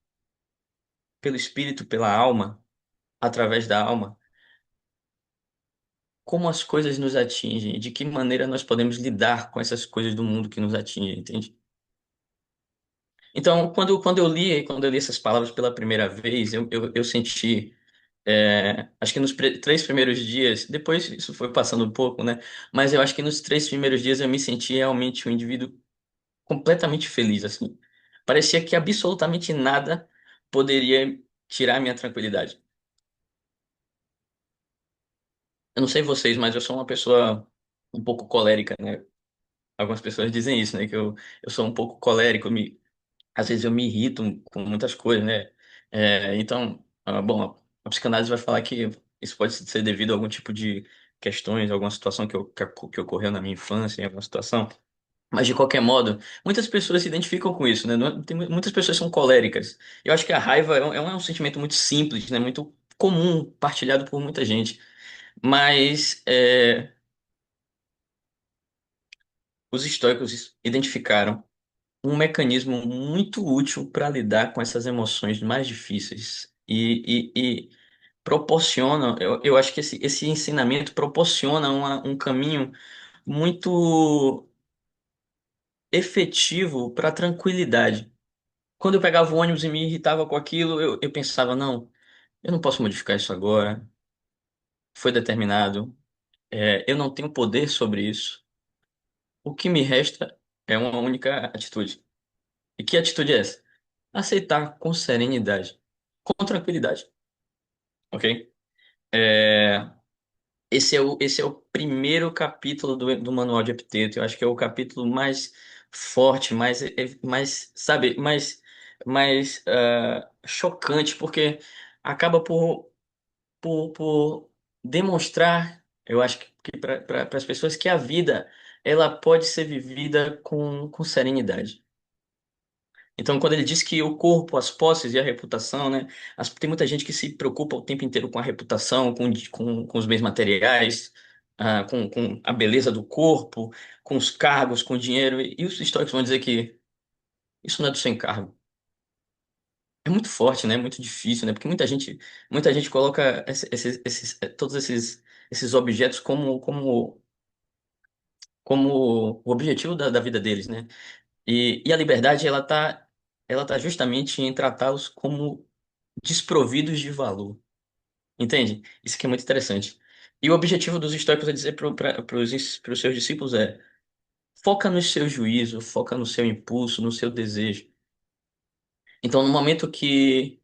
pelo espírito, pela alma, através da alma, como as coisas nos atingem, de que maneira nós podemos lidar com essas coisas do mundo que nos atingem, entende? Então, quando eu li essas palavras pela primeira vez, eu senti, acho que nos três primeiros dias, depois isso foi passando um pouco, né? Mas eu acho que nos três primeiros dias eu me senti realmente um indivíduo completamente feliz, assim. Parecia que absolutamente nada poderia tirar minha tranquilidade. Eu não sei vocês, mas eu sou uma pessoa um pouco colérica, né? Algumas pessoas dizem isso, né? Que eu sou um pouco colérico, às vezes eu me irrito com muitas coisas, né? Então, bom, a psicanálise vai falar que isso pode ser devido a algum tipo de questões, alguma situação que ocorreu na minha infância, em alguma situação. Mas, de qualquer modo, muitas pessoas se identificam com isso, né? Muitas pessoas são coléricas. Eu acho que a raiva é um sentimento muito simples, né? Muito comum, partilhado por muita gente. Mas os estoicos identificaram um mecanismo muito útil para lidar com essas emoções mais difíceis. E proporciona, eu acho que esse ensinamento proporciona um caminho muito efetivo para a tranquilidade. Quando eu pegava o ônibus e me irritava com aquilo, eu pensava, não, eu não posso modificar isso agora, foi determinado, eu não tenho poder sobre isso. O que me resta é uma única atitude. E que atitude é essa? Aceitar com serenidade, com tranquilidade, ok? É, esse é o primeiro capítulo do Manual de Epiteto. Eu acho que é o capítulo mais forte, mais sabe, mais chocante, porque acaba por demonstrar, eu acho que para as pessoas que a vida ela pode ser vivida com serenidade. Então, quando ele diz que o corpo, as posses e a reputação, né? Tem muita gente que se preocupa o tempo inteiro com a reputação, com os bens materiais, com a beleza do corpo, com os cargos, com o dinheiro. E os estoicos vão dizer que isso não é do seu encargo. é muito forte, né? Muito difícil, né? Porque muita gente coloca todos esses objetos como o objetivo da vida deles, né? E a liberdade, ela tá justamente em tratá-los como desprovidos de valor. Entende? Isso aqui é muito interessante. E o objetivo dos estoicos é dizer para os seus discípulos é: foca no seu juízo, foca no seu impulso, no seu desejo. Então, no momento que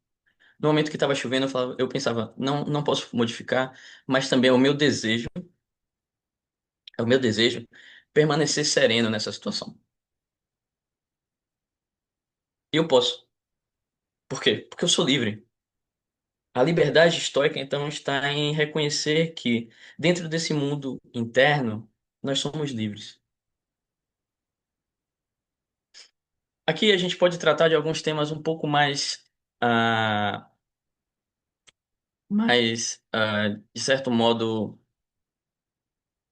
estava chovendo, eu pensava, não posso modificar, mas também é o meu desejo permanecer sereno nessa situação. E eu posso. Por quê? Porque eu sou livre. A liberdade estoica, então, está em reconhecer que, dentro desse mundo interno, nós somos livres. Aqui a gente pode tratar de alguns temas um pouco ah, de certo modo,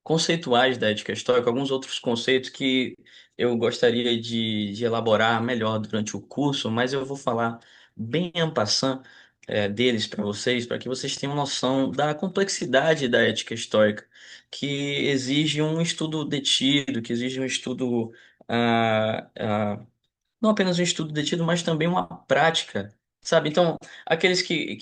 conceituais da ética estoica, alguns outros conceitos que eu gostaria de elaborar melhor durante o curso, mas eu vou falar bem en passant, deles para vocês, para que vocês tenham noção da complexidade da ética estoica, que exige um estudo detido, que exige um estudo. ah, ah, não apenas um estudo detido, mas também uma prática, sabe? Então, aqueles que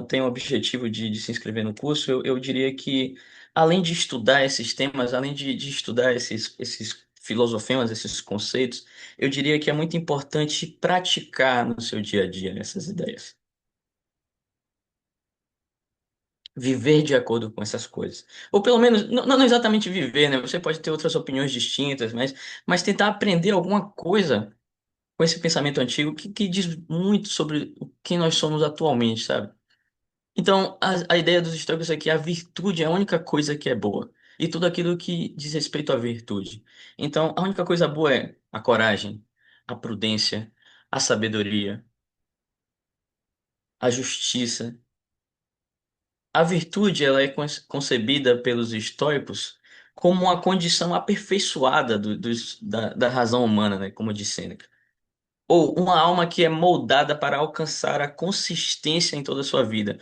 têm o objetivo de se inscrever no curso, eu diria que, além de estudar esses temas, além de estudar esses filosofemas, esses conceitos, eu diria que é muito importante praticar no seu dia a dia essas ideias. Viver de acordo com essas coisas. Ou pelo menos, não exatamente viver, né? Você pode ter outras opiniões distintas, mas tentar aprender alguma coisa com esse pensamento antigo que diz muito sobre quem nós somos atualmente, sabe? Então, a ideia dos estoicos é que a virtude é a única coisa que é boa. E tudo aquilo que diz respeito à virtude. Então, a única coisa boa é a coragem, a prudência, a sabedoria, a justiça. A virtude, ela é concebida pelos estoicos como uma condição aperfeiçoada da razão humana, né? Como diz Sêneca. Ou uma alma que é moldada para alcançar a consistência em toda a sua vida.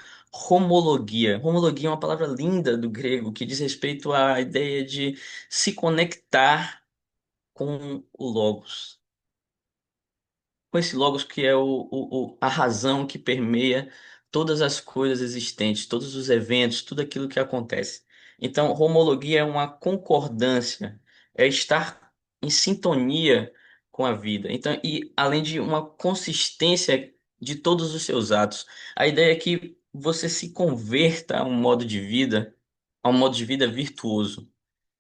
Homologia. Homologia é uma palavra linda do grego que diz respeito à ideia de se conectar com o Logos, com esse logos que é a razão que permeia todas as coisas existentes, todos os eventos, tudo aquilo que acontece. Então, homologia é uma concordância, é estar em sintonia com a vida. Então, e além de uma consistência de todos os seus atos, a ideia é que você se converta a um modo de vida virtuoso.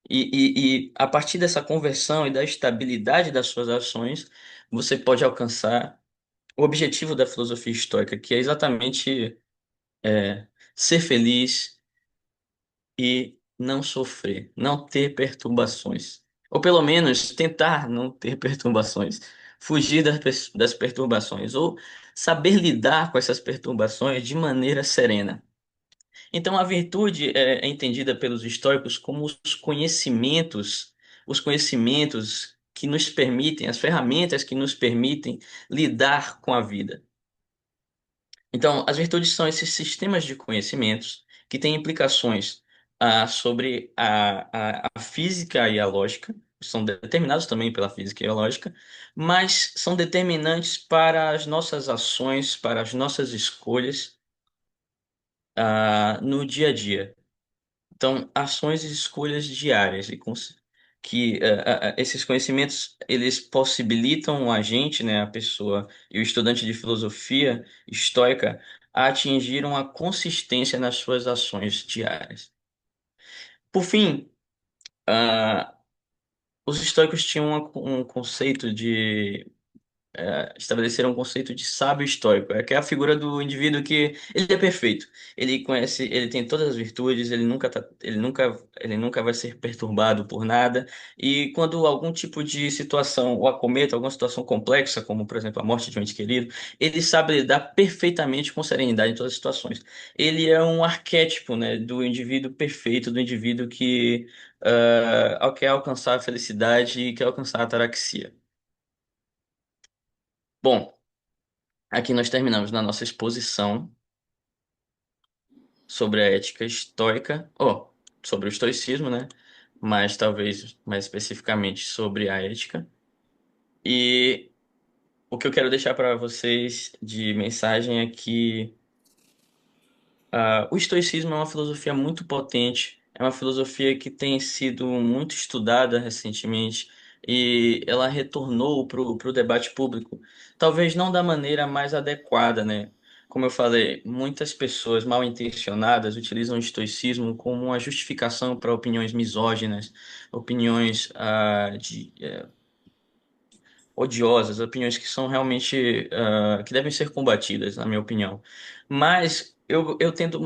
E a partir dessa conversão e da estabilidade das suas ações, você pode alcançar o objetivo da filosofia estoica, que é exatamente ser feliz e não sofrer, não ter perturbações. Ou pelo menos tentar não ter perturbações, fugir das perturbações, ou saber lidar com essas perturbações de maneira serena. Então, a virtude é entendida pelos estoicos como os conhecimentos que nos permitem, as ferramentas que nos permitem lidar com a vida. Então, as virtudes são esses sistemas de conhecimentos que têm implicações sobre a física e a lógica, são determinados também pela física e a lógica, mas são determinantes para as nossas ações, para as nossas escolhas, no dia a dia. Então, ações e escolhas diárias que esses conhecimentos eles possibilitam a gente, né, a pessoa e o estudante de filosofia estoica a atingir uma consistência nas suas ações diárias. Por fim, ah, os estoicos tinham um conceito de estabeleceram um conceito de sábio estoico, que é a figura do indivíduo que ele é perfeito. Ele conhece, ele tem todas as virtudes, ele nunca vai ser perturbado por nada. E quando algum tipo de situação o acometa, alguma situação complexa, como por exemplo a morte de um ente querido, ele sabe lidar perfeitamente com serenidade em todas as situações. Ele é um arquétipo, né, do indivíduo perfeito, do indivíduo que quer alcançar a felicidade e quer alcançar a ataraxia. Bom, Aqui nós terminamos na nossa exposição sobre a ética estoica, ou sobre o estoicismo, né? Mas talvez mais especificamente sobre a ética. E o que eu quero deixar para vocês de mensagem é que o estoicismo é uma filosofia muito potente, é uma filosofia que tem sido muito estudada recentemente e ela retornou para o debate público, talvez não da maneira mais adequada, né? Como eu falei, muitas pessoas mal intencionadas utilizam o estoicismo como uma justificação para opiniões misóginas, opiniões odiosas, opiniões que são realmente que devem ser combatidas, na minha opinião. Mas eu tento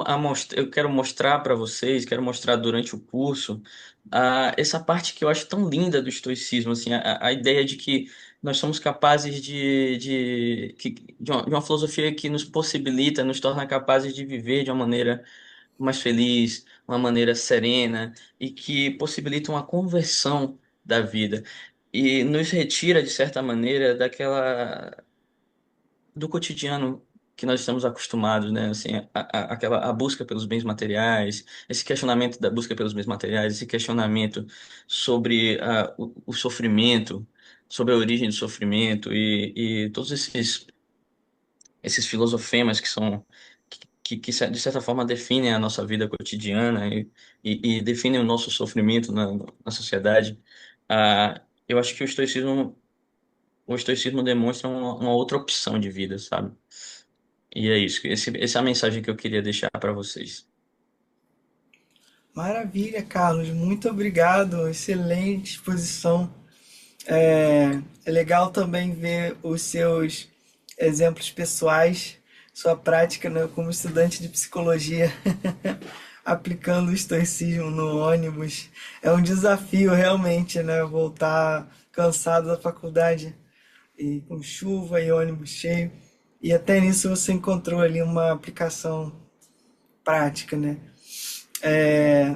eu quero mostrar para vocês, quero mostrar durante o curso essa parte que eu acho tão linda do estoicismo, assim, a ideia de que nós somos capazes de uma filosofia que nos possibilita, nos torna capazes de viver de uma maneira mais feliz, uma maneira serena e que possibilita uma conversão da vida e nos retira de certa maneira daquela do cotidiano que nós estamos acostumados, né? Assim, a busca pelos bens materiais, esse questionamento da busca pelos bens materiais, esse questionamento sobre o sofrimento, sobre a origem do sofrimento e todos esses filosofemas que são que de certa forma definem a nossa vida cotidiana e definem o nosso sofrimento na sociedade. Eu acho que o estoicismo demonstra uma outra opção de vida, sabe? E é isso. Essa é a mensagem que eu queria deixar para vocês. Maravilha, Carlos. Muito obrigado. Excelente exposição. É legal também ver os seus exemplos pessoais, sua prática, né, como estudante de psicologia, aplicando o estoicismo no ônibus. É um desafio realmente, né? Voltar cansado da faculdade e com chuva e ônibus cheio. E até nisso você encontrou ali uma aplicação prática, né?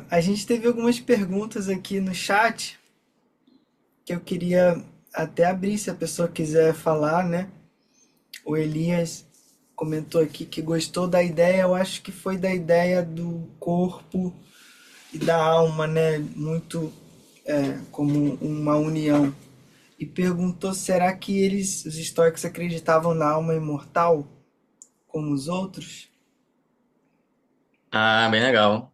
A gente teve algumas perguntas aqui no chat que eu queria até abrir se a pessoa quiser falar, né? O Elias comentou aqui que gostou da ideia, eu acho que foi da ideia do corpo e da alma, né? Muito como uma união. E perguntou: será que eles, os estoicos, acreditavam na alma imortal como os outros? Bem legal.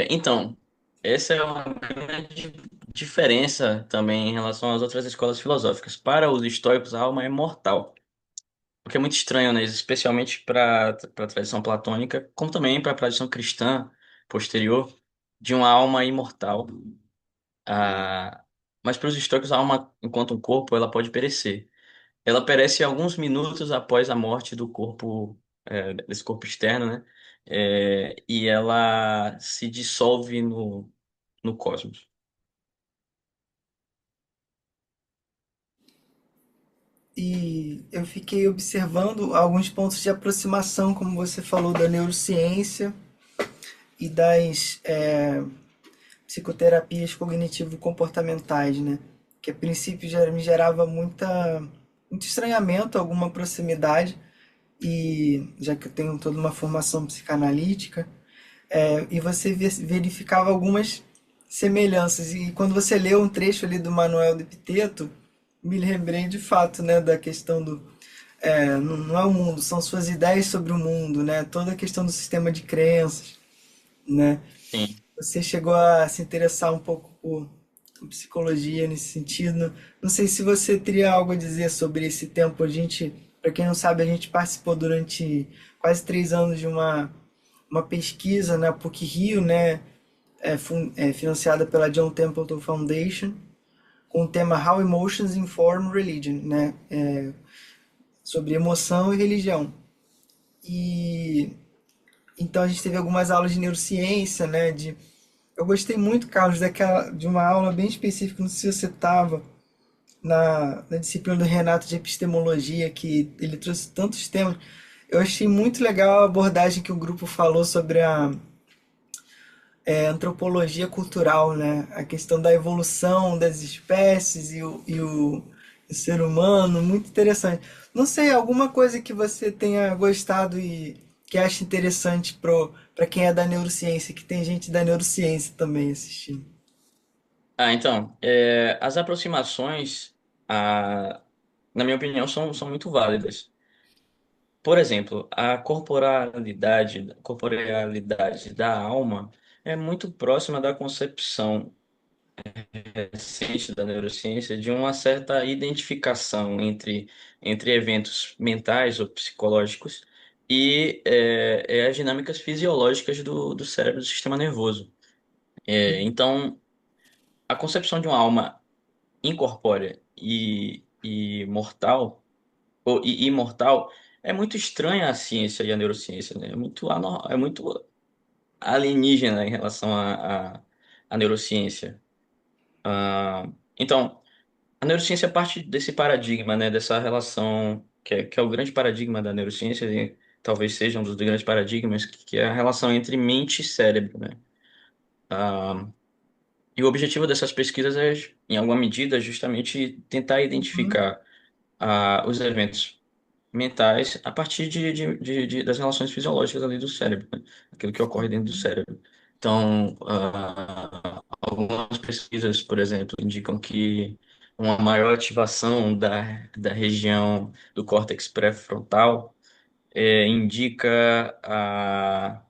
Então, essa é uma grande diferença também em relação às outras escolas filosóficas. Para os estoicos, a alma é mortal. O que é muito estranho, né? Especialmente para a tradição platônica, como também para a tradição cristã posterior, de uma alma imortal. Ah, mas para os estoicos, a alma, enquanto um corpo, ela pode perecer. Ela perece alguns minutos após a morte do corpo, desse corpo externo, né? E ela se dissolve no cosmos. E eu fiquei observando alguns pontos de aproximação, como você falou, da neurociência e das psicoterapias cognitivo-comportamentais, né? Que a princípio já me gerava muito estranhamento, alguma proximidade, e já que eu tenho toda uma formação psicanalítica, e você verificava algumas semelhanças. E quando você leu um trecho ali do Manuel de Epiteto, me lembrei de fato, né, da questão do não é o mundo, são suas ideias sobre o mundo, né? Toda a questão do sistema de crenças, né? Sim. Você chegou a se interessar um pouco por psicologia nesse sentido. Não sei se você teria algo a dizer sobre esse tempo. A gente, para quem não sabe, a gente participou durante quase 3 anos de uma pesquisa na PUC-Rio, né, financiada pela John Templeton Foundation, com o tema How Emotions Inform Religion, né, sobre emoção e religião. E então a gente teve algumas aulas de neurociência, né, eu gostei muito, Carlos, de uma aula bem específica, não sei se você estava, na disciplina do Renato de epistemologia, que ele trouxe tantos temas. Eu achei muito legal a abordagem que o grupo falou sobre a antropologia cultural, né? A questão da evolução das espécies o ser humano, muito interessante. Não sei, alguma coisa que você tenha gostado e que acha interessante para quem é da neurociência, que tem gente da neurociência também assistindo. Então, as aproximações, na minha opinião, são muito válidas. Por exemplo, a corporealidade da alma é muito próxima da concepção recente da neurociência de uma certa identificação entre eventos mentais ou psicológicos e as dinâmicas fisiológicas do cérebro, do sistema nervoso. Então, a concepção de uma alma incorpórea e mortal, ou imortal, é muito estranha à ciência e à neurociência, né? É muito alienígena em relação à neurociência. Ah, então, a neurociência parte desse paradigma, né? Dessa relação, que é o grande paradigma da neurociência, e talvez seja um dos grandes paradigmas, que é a relação entre mente e cérebro, né? Ah, e o objetivo dessas pesquisas é, em alguma medida, justamente tentar Uhum, identificar os eventos mentais a partir das relações fisiológicas ali do cérebro, né? Aquilo que ocorre dentro do cérebro. Então, algumas pesquisas, por exemplo, indicam que uma maior ativação da região do córtex pré-frontal indica a,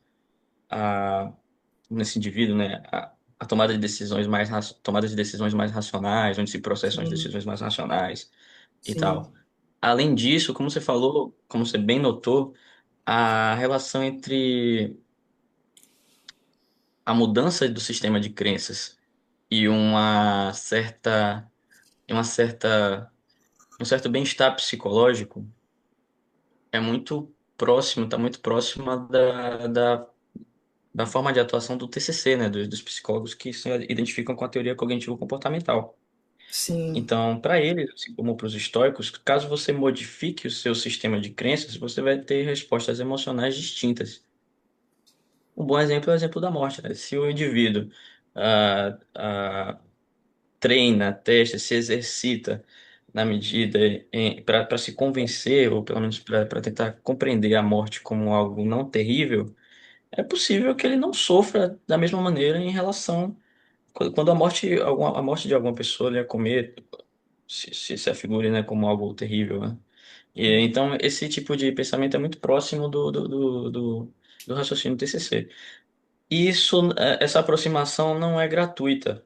nesse indivíduo, né, a tomada de decisões tomada de decisões mais racionais, onde se processam as sim, decisões mais racionais e sim. tal. Além disso, como você falou, como você bem notou, a relação entre a mudança do sistema de crenças e uma certa, um certo bem-estar psicológico é muito próximo, está muito próxima da forma de atuação do TCC, né, dos psicólogos que se identificam com a teoria cognitivo-comportamental. Sim. Então, para eles, assim como para os estoicos, caso você modifique o seu sistema de crenças, você vai ter respostas emocionais distintas. Um bom exemplo é o exemplo da morte, né? Se o indivíduo ah, ah, treina, testa, se exercita na medida para se convencer, ou pelo menos para tentar compreender a morte como algo não terrível, é possível que ele não sofra da mesma maneira em relação quando a morte de alguma pessoa lhe comer, se afigure, né, como algo terrível, né? Então, esse tipo de pensamento é muito próximo do raciocínio TCC. Essa aproximação não é gratuita.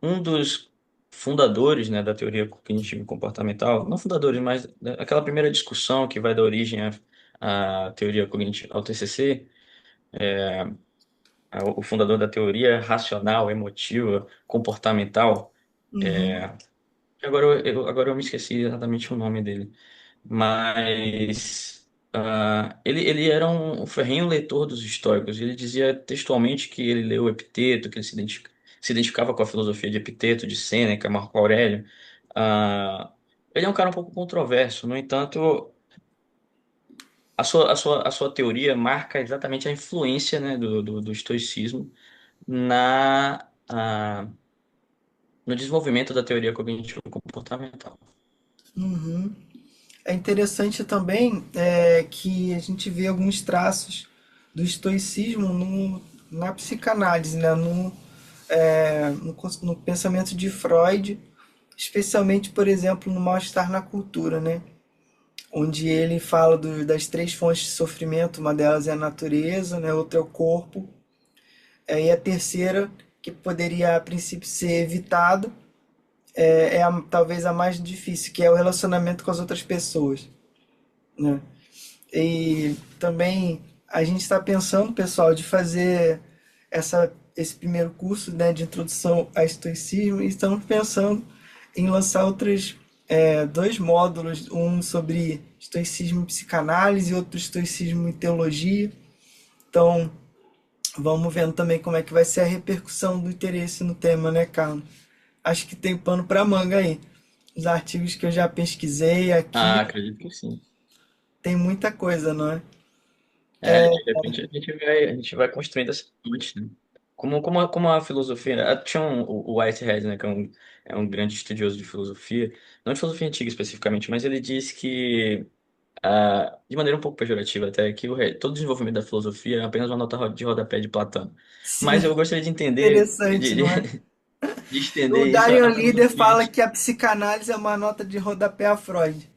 Um dos fundadores, né, da teoria cognitivo-comportamental, não fundadores, mas aquela primeira discussão que vai dar origem à teoria cognitiva, ao TCC, o fundador da teoria racional, emotiva, comportamental, Uhum, é, agora eu me esqueci exatamente o nome dele, mas ele era um ferrenho leitor dos estoicos. Ele dizia textualmente que ele leu Epiteto, que ele se identificava com a filosofia de Epiteto, de Sêneca, Marco Aurélio. Ah, ele é um cara um pouco controverso, no entanto, a sua teoria marca exatamente a influência, né, do estoicismo na, ah, no desenvolvimento da teoria cognitivo-comportamental. uhum. É interessante também que a gente vê alguns traços do estoicismo na psicanálise, né? No pensamento de Freud, especialmente, por exemplo, no Mal-Estar na Cultura, né? Onde ele fala das três fontes de sofrimento, uma delas é a natureza, né? Outra é o corpo, e a terceira, que poderia a princípio ser evitada, talvez a mais difícil, que é o relacionamento com as outras pessoas, né? E também a gente está pensando, pessoal, de fazer esse primeiro curso, né, de introdução ao estoicismo, e estamos pensando em lançar dois módulos, um sobre estoicismo e psicanálise e outro estoicismo e teologia. Então, vamos vendo também como é que vai ser a repercussão do interesse no tema, né, Carlos? Acho que tem pano para manga aí. Os artigos que eu já pesquisei aqui, Acredito que sim. tem muita coisa, não é? De repente a gente vai construindo essa ponte, né? como a filosofia. Tinha o Whitehead, né, que é um grande estudioso de filosofia, não de filosofia antiga especificamente, mas ele diz que, de maneira um pouco pejorativa até, que todo o desenvolvimento da filosofia é apenas uma nota de rodapé de Platão. Mas Sim, eu gostaria de entender, interessante, não é? de O estender isso Daniel à Leader filosofia fala antiga. que a psicanálise é uma nota de rodapé a Freud.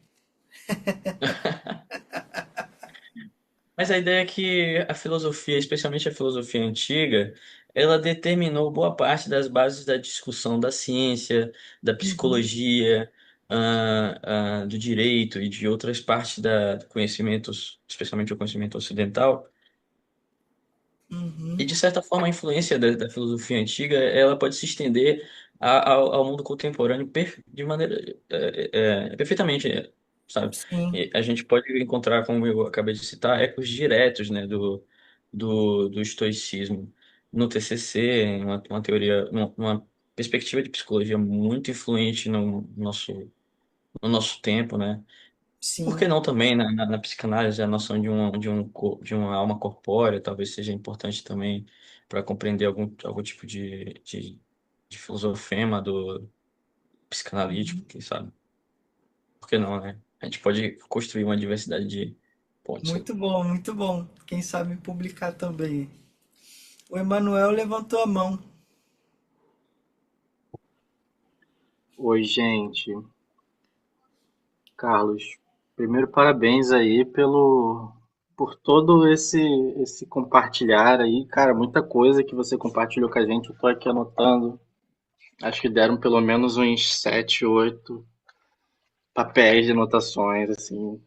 Mas a ideia é que a filosofia, especialmente a filosofia antiga, ela determinou boa parte das bases da discussão da ciência, da Uhum, psicologia, do direito e de outras partes do conhecimentos, especialmente o conhecimento ocidental. E, uhum, de certa forma, a influência da filosofia antiga, ela pode se estender ao mundo contemporâneo de maneira perfeitamente, sabe? sim, E a gente pode encontrar, como eu acabei de citar, ecos diretos, né, do estoicismo no TCC, em uma teoria, uma perspectiva de psicologia muito influente no nosso tempo, né? Por sim. que não também na psicanálise a noção de uma alma corpórea talvez seja importante também para compreender algum tipo de filosofema do psicanalítico, quem sabe? Por que não, né? A gente pode construir uma diversidade de pontos aí. Muito bom, muito bom. Quem sabe publicar também. O Emanuel levantou a mão. Oi, gente. Carlos, primeiro parabéns aí por todo esse compartilhar aí, cara, muita coisa que você compartilhou com a gente, eu tô aqui anotando. Acho que deram pelo menos uns 7, 8 papéis de anotações assim.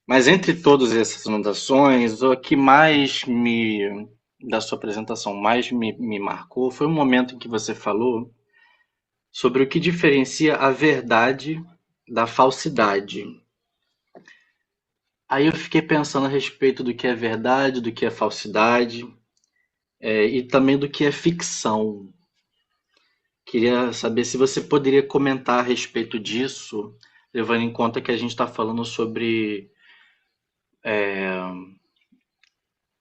Mas entre todas essas anotações, o que mais me da sua apresentação mais me marcou foi o momento em que você falou sobre o que diferencia a verdade da falsidade. Aí eu fiquei pensando a respeito do que é verdade, do que é falsidade, e também do que é ficção. Queria saber se você poderia comentar a respeito disso, levando em conta que a gente está falando sobre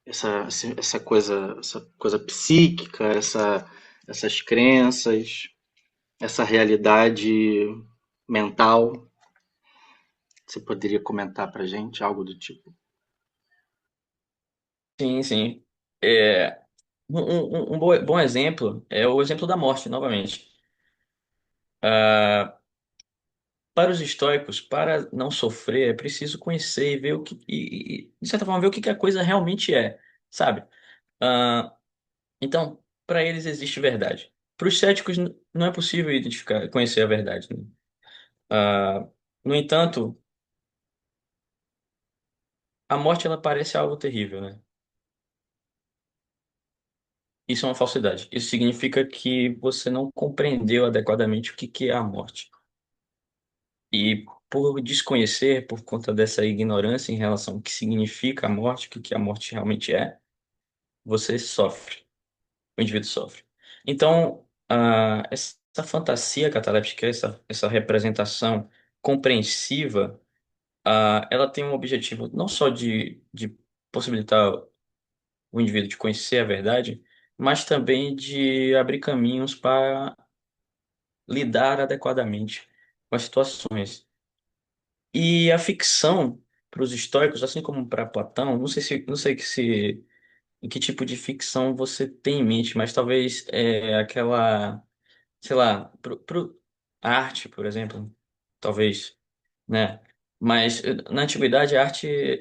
essa coisa psíquica, essas crenças, essa realidade mental. Você poderia comentar para a gente algo do tipo? Sim, sim. É, um bom exemplo é o exemplo da morte, novamente. Para os estoicos, para não sofrer, é preciso conhecer e ver o que, de certa forma, ver o que que a coisa realmente é, sabe? Ah, então, para eles existe verdade. Para os céticos, não é possível identificar, conhecer a verdade, né? Ah, no entanto, a morte ela parece algo terrível, né? Isso é uma falsidade. Isso significa que você não compreendeu adequadamente o que que é a morte. E por desconhecer, por conta dessa ignorância em relação ao que significa a morte, o que que a morte realmente é, você sofre, o indivíduo sofre. Então, essa fantasia cataléptica, essa representação compreensiva, ela tem um objetivo não só de possibilitar o indivíduo de conhecer a verdade, mas também de abrir caminhos para lidar adequadamente com as situações. E a ficção, para os estoicos, assim como para Platão, não sei que tipo de ficção você tem em mente, mas talvez aquela, sei lá, a arte, por exemplo, talvez, né? Mas na antiguidade a arte,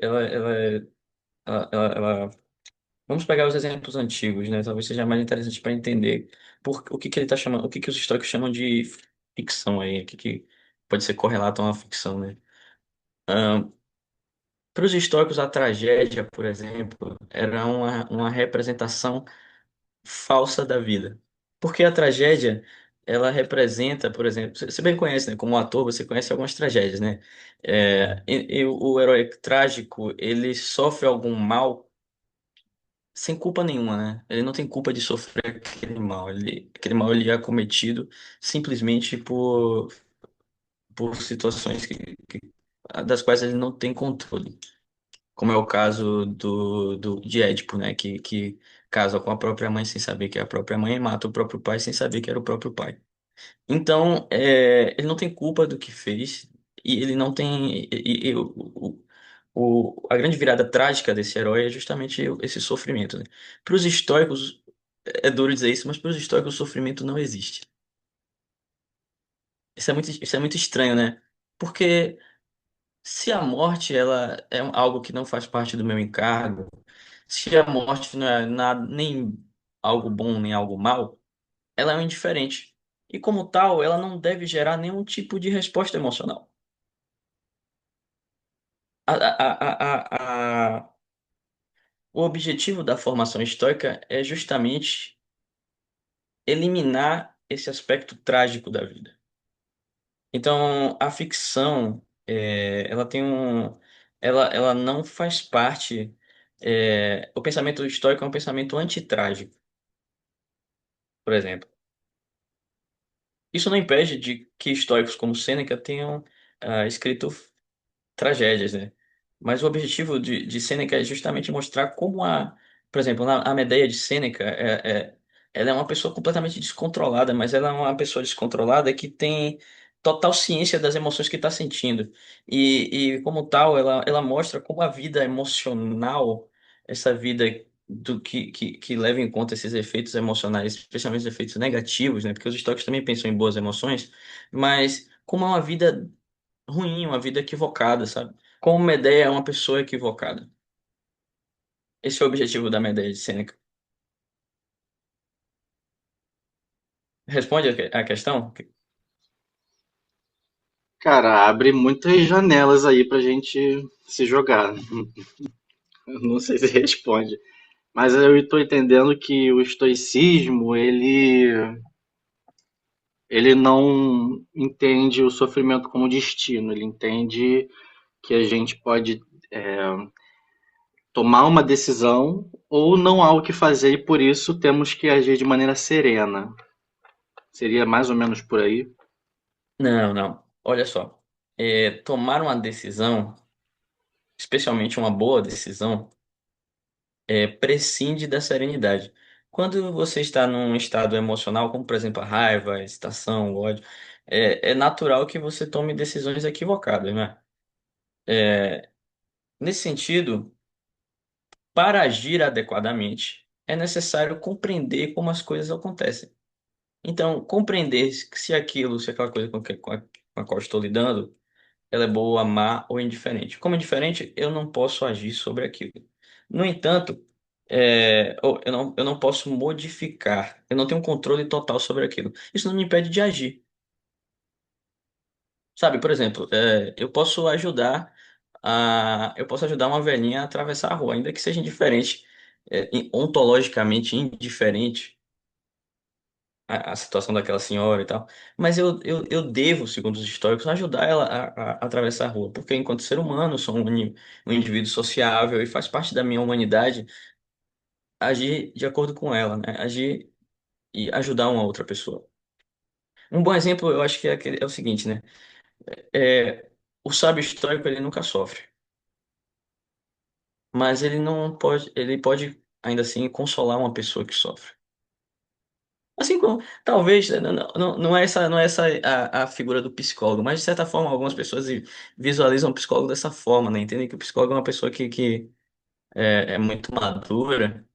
vamos pegar os exemplos antigos, né? Talvez seja mais interessante para entender o que que ele está chamando, o que que os históricos chamam de ficção aí, o que que pode ser correlato a uma ficção, né? Para os históricos, a tragédia, por exemplo, era uma representação falsa da vida. Porque a tragédia, ela representa, por exemplo, você bem conhece, né? Como ator, você conhece algumas tragédias, né? E o herói trágico, ele sofre algum mal sem culpa nenhuma, né? Ele não tem culpa de sofrer aquele mal. Aquele mal ele é cometido simplesmente por situações das quais ele não tem controle. Como é o caso de Édipo, né? Que casa com a própria mãe sem saber que é a própria mãe e mata o próprio pai sem saber que era o próprio pai. Então, ele não tem culpa do que fez e ele não tem. A grande virada trágica desse herói é justamente esse sofrimento, né? Para os estoicos, é duro dizer isso, mas para os estoicos o sofrimento não existe. Isso é muito estranho, né? Porque se a morte ela é algo que não faz parte do meu encargo, se a morte não é nada, nem algo bom nem algo mal, ela é um indiferente. E como tal, ela não deve gerar nenhum tipo de resposta emocional. O objetivo da formação estoica é justamente eliminar esse aspecto trágico da vida. Então, a ficção, ela tem ela não faz parte. O pensamento estoico é um pensamento antitrágico, por exemplo. Isso não impede de que estoicos como Sêneca tenham escrito tragédias, né? Mas o objetivo de Sêneca é justamente mostrar como por exemplo, a Medeia de Sêneca, ela é uma pessoa completamente descontrolada, mas ela é uma pessoa descontrolada que tem total ciência das emoções que está sentindo. E como tal, ela mostra como a vida emocional, essa vida que leva em conta esses efeitos emocionais, especialmente os efeitos negativos, né? Porque os estoicos também pensam em boas emoções, mas como é uma vida ruim, uma vida equivocada, sabe? Como Medea é uma pessoa equivocada. Esse é o objetivo da Medea de Sêneca. Responde a questão? Cara, abre muitas janelas aí pra gente se jogar. Não sei se responde. Mas eu estou entendendo que o estoicismo, ele não entende o sofrimento como destino, ele entende que a gente pode tomar uma decisão ou não há o que fazer e por isso temos que agir de maneira serena. Seria mais ou menos por aí? Não, não. Olha só. Tomar uma decisão, especialmente uma boa decisão, prescinde da serenidade. Quando você está num estado emocional, como por exemplo a raiva, a excitação, o ódio, é natural que você tome decisões equivocadas, né? Nesse sentido, para agir adequadamente, é necessário compreender como as coisas acontecem. Então, compreender se aquela coisa com a qual estou lidando, ela é boa, má ou indiferente. Como indiferente, eu não posso agir sobre aquilo. No entanto, eu não posso modificar, eu não tenho um controle total sobre aquilo. Isso não me impede de agir. Sabe, por exemplo, eu posso ajudar uma velhinha a atravessar a rua, ainda que seja indiferente, ontologicamente indiferente a situação daquela senhora e tal. Mas eu devo, segundo os históricos, ajudar ela a atravessar a rua, porque enquanto ser humano, eu sou um indivíduo sociável e faz parte da minha humanidade agir de acordo com ela, né? Agir e ajudar uma outra pessoa. Um bom exemplo, eu acho que é o seguinte, né? O sábio estoico, ele nunca sofre, mas ele pode ainda assim consolar uma pessoa que sofre. Assim como, talvez, né, não é essa a figura do psicólogo, mas de certa forma algumas pessoas visualizam o psicólogo dessa forma, né? Entendem que o psicólogo é uma pessoa que é muito madura,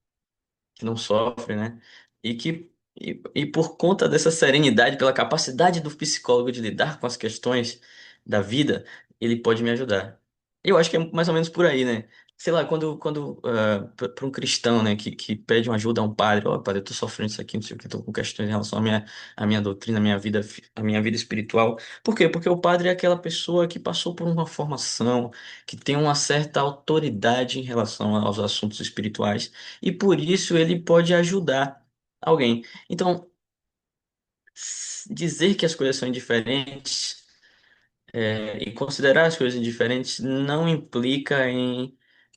que não sofre, né? E por conta dessa serenidade, pela capacidade do psicólogo de lidar com as questões da vida, ele pode me ajudar. Eu acho que é mais ou menos por aí, né? Sei lá, quando para um cristão, né, que pede uma ajuda a um padre, ó, padre, eu tô sofrendo isso aqui, não sei o que, tô com questões em relação à minha doutrina, à minha vida espiritual. Por quê? Porque o padre é aquela pessoa que passou por uma formação, que tem uma certa autoridade em relação aos assuntos espirituais e por isso ele pode ajudar alguém. Então, dizer que as coisas são indiferentes, e considerar as coisas indiferentes não implica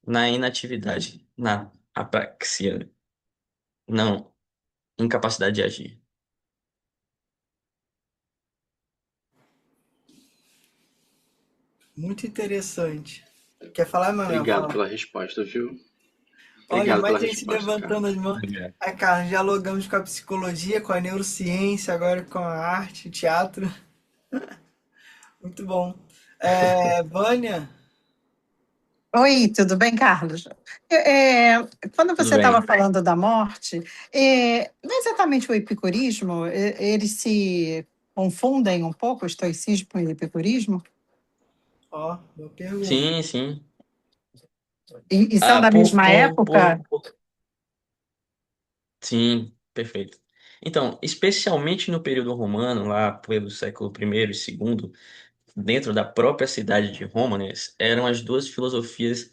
na inatividade, na apraxia, não, incapacidade de agir. Muito interessante. Quer falar, Manuel? Obrigado Fala. pela resposta, viu? Olha, Obrigado pela mais gente resposta, cara. levantando as mãos. Obrigado. Aí, cara, dialogamos com a psicologia, com a neurociência, agora com a arte, o teatro. Muito bom. Vânia, Oi, tudo bem, Carlos? Quando Tudo você estava bem. falando da morte, não é exatamente o epicurismo, eles se confundem um pouco, o estoicismo e o epicurismo, ó, boa pergunta. Sim, sim. e são Ah, da mesma época? sim, perfeito. Então, especialmente no período romano, lá pelo século I e segundo, dentro da própria cidade de Roma, né, eram as duas filosofias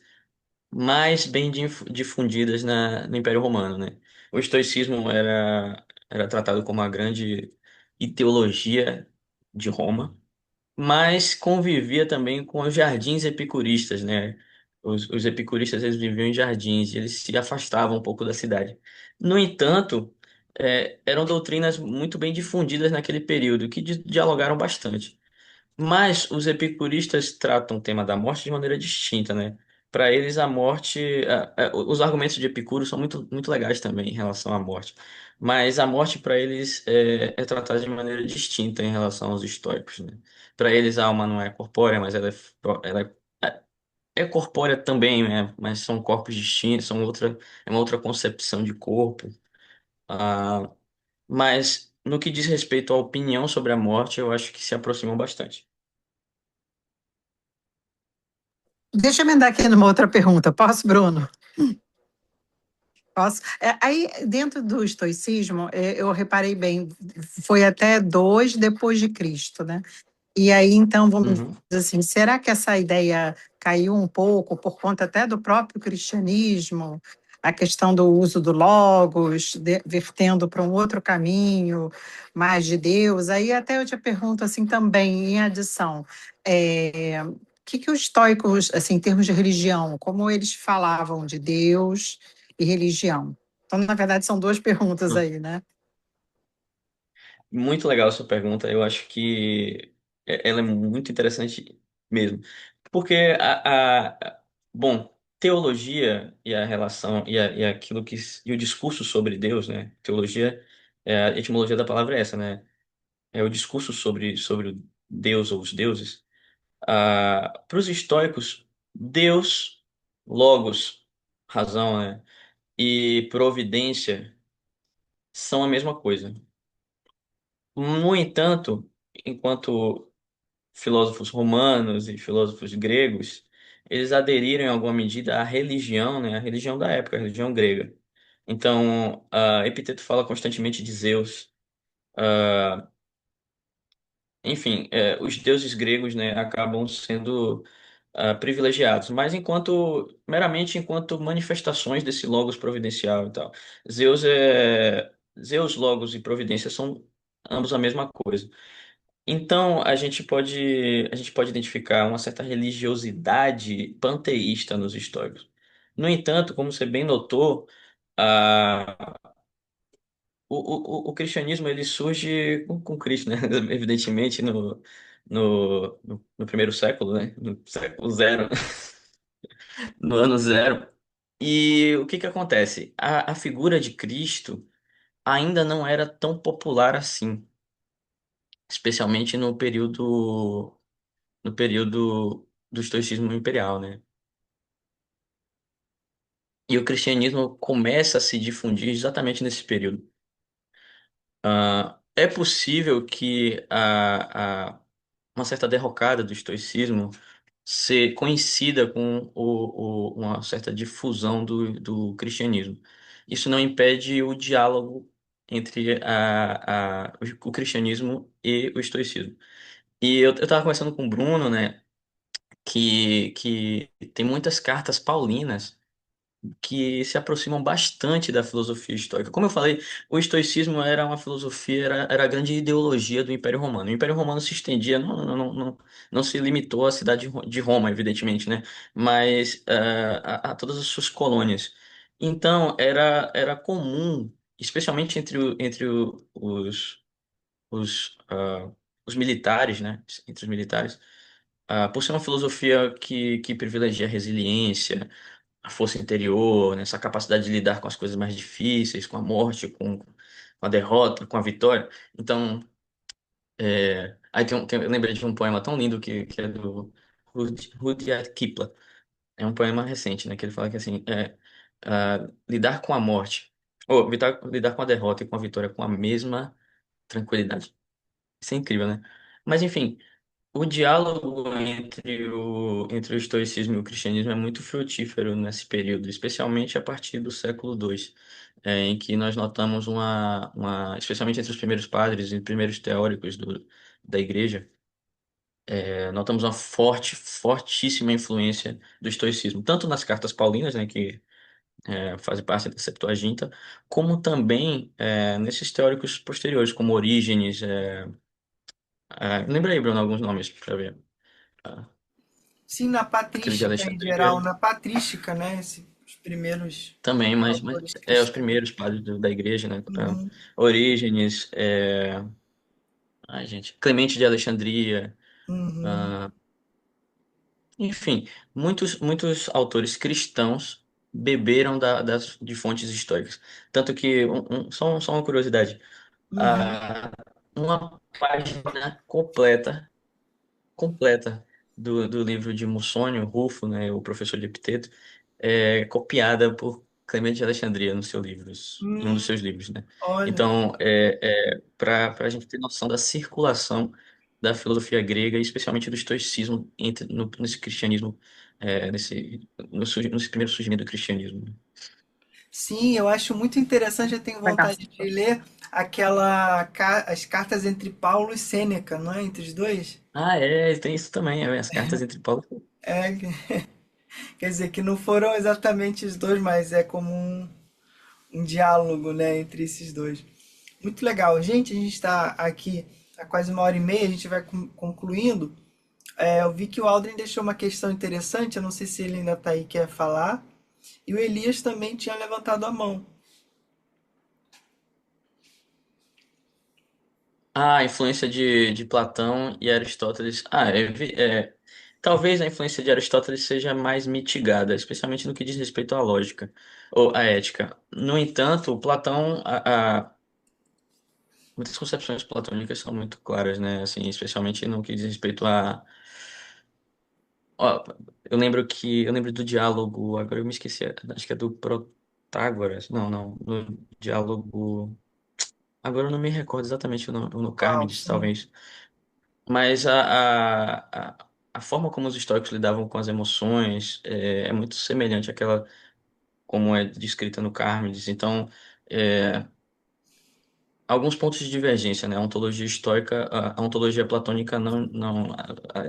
mais bem difundidas no Império Romano, né? O estoicismo era tratado como a grande ideologia de Roma, mas convivia também com os jardins epicuristas, né? Os epicuristas eles viviam em jardins e eles se afastavam um pouco da cidade. No entanto, eram doutrinas muito bem difundidas naquele período que dialogaram bastante. Mas os epicuristas tratam o tema da morte de maneira distinta, né? Para eles, a morte. Os argumentos de Epicuro são muito, muito legais também em relação à morte. Mas a morte, para eles, é tratada de maneira distinta em relação aos estoicos, né? Para eles, a alma não é corpórea, mas ela é corpórea também, né? Mas são corpos distintos, é uma outra concepção de corpo. Ah, mas no que diz respeito à opinião sobre a morte, eu acho que se aproximam bastante. Deixa eu emendar aqui numa outra pergunta, posso, Bruno? Posso? Aí, dentro do estoicismo, eu reparei bem, foi até 2 depois de Cristo, né? E aí, então, vamos dizer Uhum. assim, será que essa ideia caiu um pouco por conta até do próprio cristianismo, a questão do uso do logos, vertendo para um outro caminho, mais de Deus? Aí até eu te pergunto assim também, em adição, o que os estoicos, assim, em termos de religião, como eles falavam de Deus e religião? Então, na verdade, são 2 perguntas aí, né? Muito legal a sua pergunta. Eu acho que ela é muito interessante mesmo. Porque bom, teologia e a relação e aquilo e o discurso sobre Deus, né? Teologia, a etimologia da palavra é essa, né? É o discurso sobre o Deus ou os deuses. Para os estoicos, Deus, logos, razão, né? E providência são a mesma coisa. No entanto, enquanto filósofos romanos e filósofos gregos, eles aderiram em alguma medida à religião, né, à religião da época, a religião grega. Então, Epiteto fala constantemente de Zeus. Enfim, os deuses gregos, né, acabam sendo privilegiados, mas meramente enquanto manifestações desse logos providencial e tal. Zeus, logos e providência são ambos a mesma coisa. Então, a gente pode identificar uma certa religiosidade panteísta nos estoicos. No entanto, como você bem notou, a, o cristianismo ele surge com Cristo, né? Evidentemente, no primeiro século, né? No século zero, no ano zero. E o que que acontece? A figura de Cristo ainda não era tão popular assim, especialmente no período do estoicismo imperial, né? E o cristianismo começa a se difundir exatamente nesse período. É possível que uma certa derrocada do estoicismo se coincida com uma certa difusão do cristianismo. Isso não impede o diálogo entre o cristianismo e o estoicismo. E eu estava conversando com o Bruno, né, que tem muitas cartas paulinas que se aproximam bastante da filosofia estoica. Como eu falei, o estoicismo era uma filosofia, era a grande ideologia do Império Romano. O Império Romano se estendia, não se limitou à cidade de Roma, evidentemente, né? Mas a todas as suas colônias. Então, era comum, especialmente entre os militares, né? Entre os militares, por ser uma filosofia que privilegia a resiliência, a força interior, né? Essa capacidade de lidar com as coisas mais difíceis, com a morte, com a derrota, com a vitória. Então, aí eu lembrei de um poema tão lindo que é do Rudyard Kipling. É um poema recente, né? Que ele fala que assim, lidar com a morte, ou lidar com a derrota e com a vitória com a mesma tranquilidade. Isso é incrível, né? Mas enfim, o diálogo entre o estoicismo e o cristianismo é muito frutífero nesse período, especialmente a partir do século II, em que nós notamos especialmente entre os primeiros padres e primeiros teóricos da igreja, notamos uma fortíssima influência do estoicismo, tanto nas cartas paulinas, né, que fazem parte da Septuaginta, como também nesses teóricos posteriores, como Orígenes. Lembra aí, Bruno, alguns nomes para ver. Ah, Sim, na aquele de patrística em geral, Alexandria na patrística, né? Os primeiros também, mas autores os cristãos. primeiros padres da igreja, né? Uhum, Orígenes, ai, gente, Clemente de Alexandria, uhum, ah, enfim, muitos autores cristãos beberam de fontes históricas. Tanto que, só uma curiosidade, uhum. ah, uma página completa do livro de Musônio Rufo, né, o professor de Epiteto, é copiada por Clemente de Alexandria no seu livros, em um dos seus Hum, livros, né? olha, Então, para a gente ter noção da circulação da filosofia grega, e especialmente do estoicismo nesse cristianismo, nesse primeiro surgimento do cristianismo, né? sim, eu acho muito interessante. Eu tenho Legal. vontade de ler as cartas entre Paulo e Sêneca, não é? Entre os dois. Tem isso também, as cartas entre Paulo. É, quer dizer que não foram exatamente os dois, mas é como um diálogo, né, entre esses dois. Muito legal. Gente, a gente está aqui há quase uma hora e meia, a gente vai concluindo. Eu vi que o Aldrin deixou uma questão interessante, eu não sei se ele ainda está aí e quer falar. E o Elias também tinha levantado a mão. A influência de Platão e Aristóteles. Talvez a influência de Aristóteles seja mais mitigada, especialmente no que diz respeito à lógica ou à ética. No entanto, muitas concepções platônicas são muito claras, né? Assim, especialmente no que diz respeito a. Ó, eu lembro do diálogo, agora eu me esqueci, acho que é do Protágoras. Não, não, do diálogo. Agora eu não me recordo exatamente no Qual? Carmides, talvez. Mas a forma como os estoicos lidavam com as emoções é muito semelhante àquela como é descrita no Carmides. Então, é, alguns pontos de divergência, né? A ontologia estoica, a ontologia platônica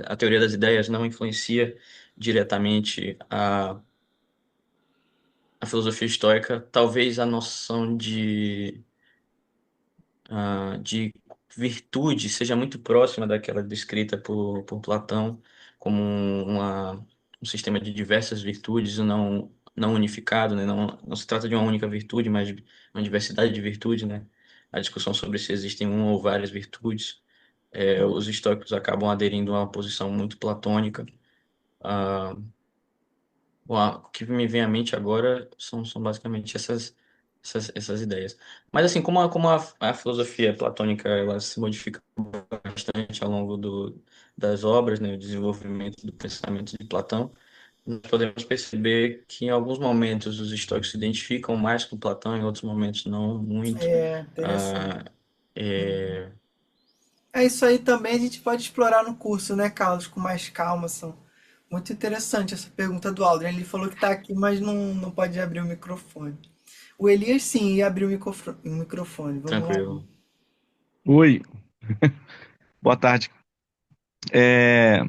a teoria das ideias não influencia diretamente a filosofia estoica. Talvez a noção de virtude seja muito próxima daquela descrita por Platão como um sistema de diversas virtudes, não unificado, né? Não se trata de uma única virtude, mas de uma diversidade de virtudes, né? A discussão sobre se existem uma ou várias virtudes. Os estoicos acabam aderindo a uma posição muito platônica. Ah, o que me vem à mente agora são basicamente essas ideias. Mas assim, como a filosofia platônica ela se modifica bastante ao longo das obras, né, o desenvolvimento do pensamento de Platão, nós podemos perceber que em alguns momentos os estoicos se identificam mais com Platão, em outros momentos não muito. É, interessante. Ah, é, É isso aí também a gente pode explorar no curso, né, Carlos, com mais calma. São muito interessante essa pergunta do Aldrin. Ele falou que está aqui, mas não pode abrir o microfone. O Elias sim ia abrir o microfone. Vamos lá. tranquilo. Oi, boa tarde.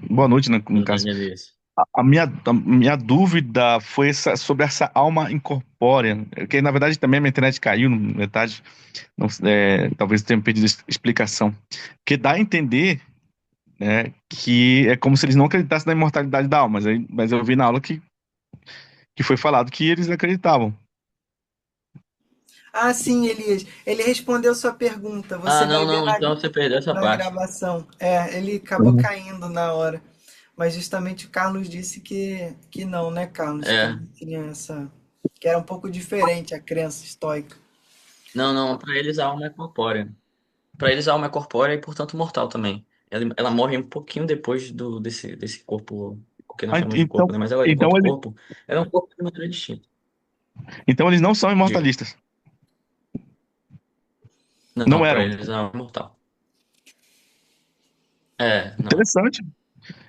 Boa noite, né, no Tudo caso. bem, Elias? A minha dúvida foi sobre essa alma incorpórea, que na verdade também a minha internet caiu na metade, não, talvez tenha pedido explicação. Porque dá a entender, né, que é como se eles não acreditassem na imortalidade da alma, mas eu vi na aula que foi falado que eles acreditavam. Ah, sim, Elias. Ele respondeu sua pergunta. Você Ah, não, vai ver não, então você perdeu essa na parte. gravação. Ele acabou Uhum. caindo na hora. mas justamente o Carlos disse que não, né, Carlos? Que É. não tinha essa, que era um pouco diferente a crença estoica. Não, não, para eles a alma é corpórea. Para eles a alma é corpórea e, portanto, mortal também. Ela morre um pouquinho depois desse corpo, que nós Ah, chamamos de corpo, né? Mas ela, então, enquanto corpo, ela é um corpo de maneira distinta. então eles não são Diga. imortalistas. Não Não, para eram. eles a alma é mortal. É, não. Interessante.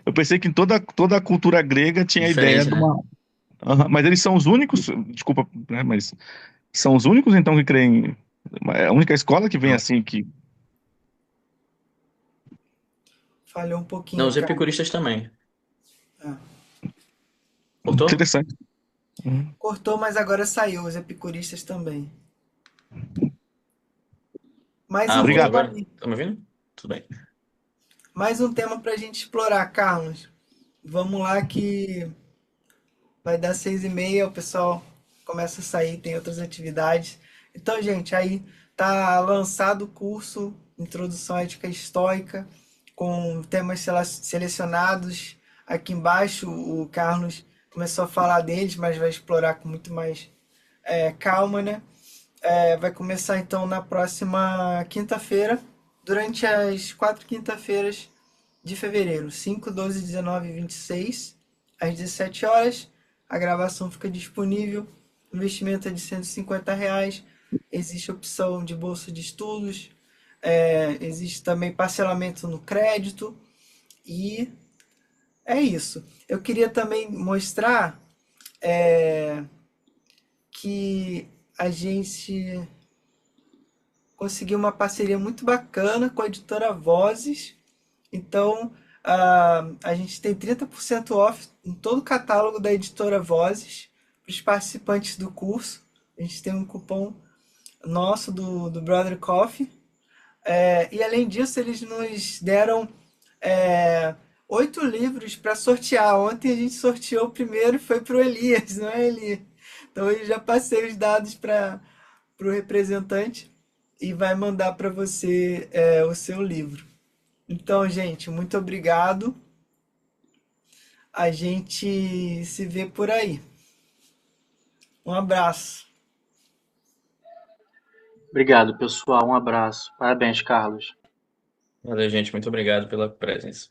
Eu pensei que toda a cultura grega tinha a ideia Diferente, de né? uma. Aham, mas eles são os únicos, desculpa, né, mas são os únicos então que creem. É a única escola que vem Não. assim que. Falhou um Não, pouquinho, os Carlos. epicuristas também. Ah, Cortou? Interessante. Uhum. cortou, mas agora saiu, os epicuristas também. Mais Ah, um voltou Obrigado. tema agora? aí, Tá me ouvindo? Tudo bem. mais um tema para a gente explorar, Carlos. Vamos lá que vai dar 6h30, o pessoal começa a sair, tem outras atividades. Então, gente, aí tá lançado o curso Introdução à Ética Estoica, com temas selecionados. Aqui embaixo, o Carlos começou a falar deles, mas vai explorar com muito mais calma, né? Vai começar então na próxima quinta-feira, durante as 4 quinta-feiras de fevereiro, 5, 12, 19 e 26, às 17 horas. A gravação fica disponível. O investimento é de R$ 150. Existe opção de bolsa de estudos. Existe também parcelamento no crédito. E é isso. Eu queria também mostrar que a gente conseguiu uma parceria muito bacana com a editora Vozes. Então, a gente tem 30% off em todo o catálogo da editora Vozes para os participantes do curso. A gente tem um cupom nosso do Brother Coffee. E além disso, eles nos deram é, 8 livros para sortear. Ontem a gente sorteou o primeiro e foi para o Elias, não é, Elias? Então eu já passei os dados para o representante e vai mandar para você o seu livro. Então, gente, muito obrigado. A gente se vê por aí. Um abraço. Obrigado, pessoal. Um abraço. Parabéns, Carlos. Valeu, gente. Muito obrigado pela presença.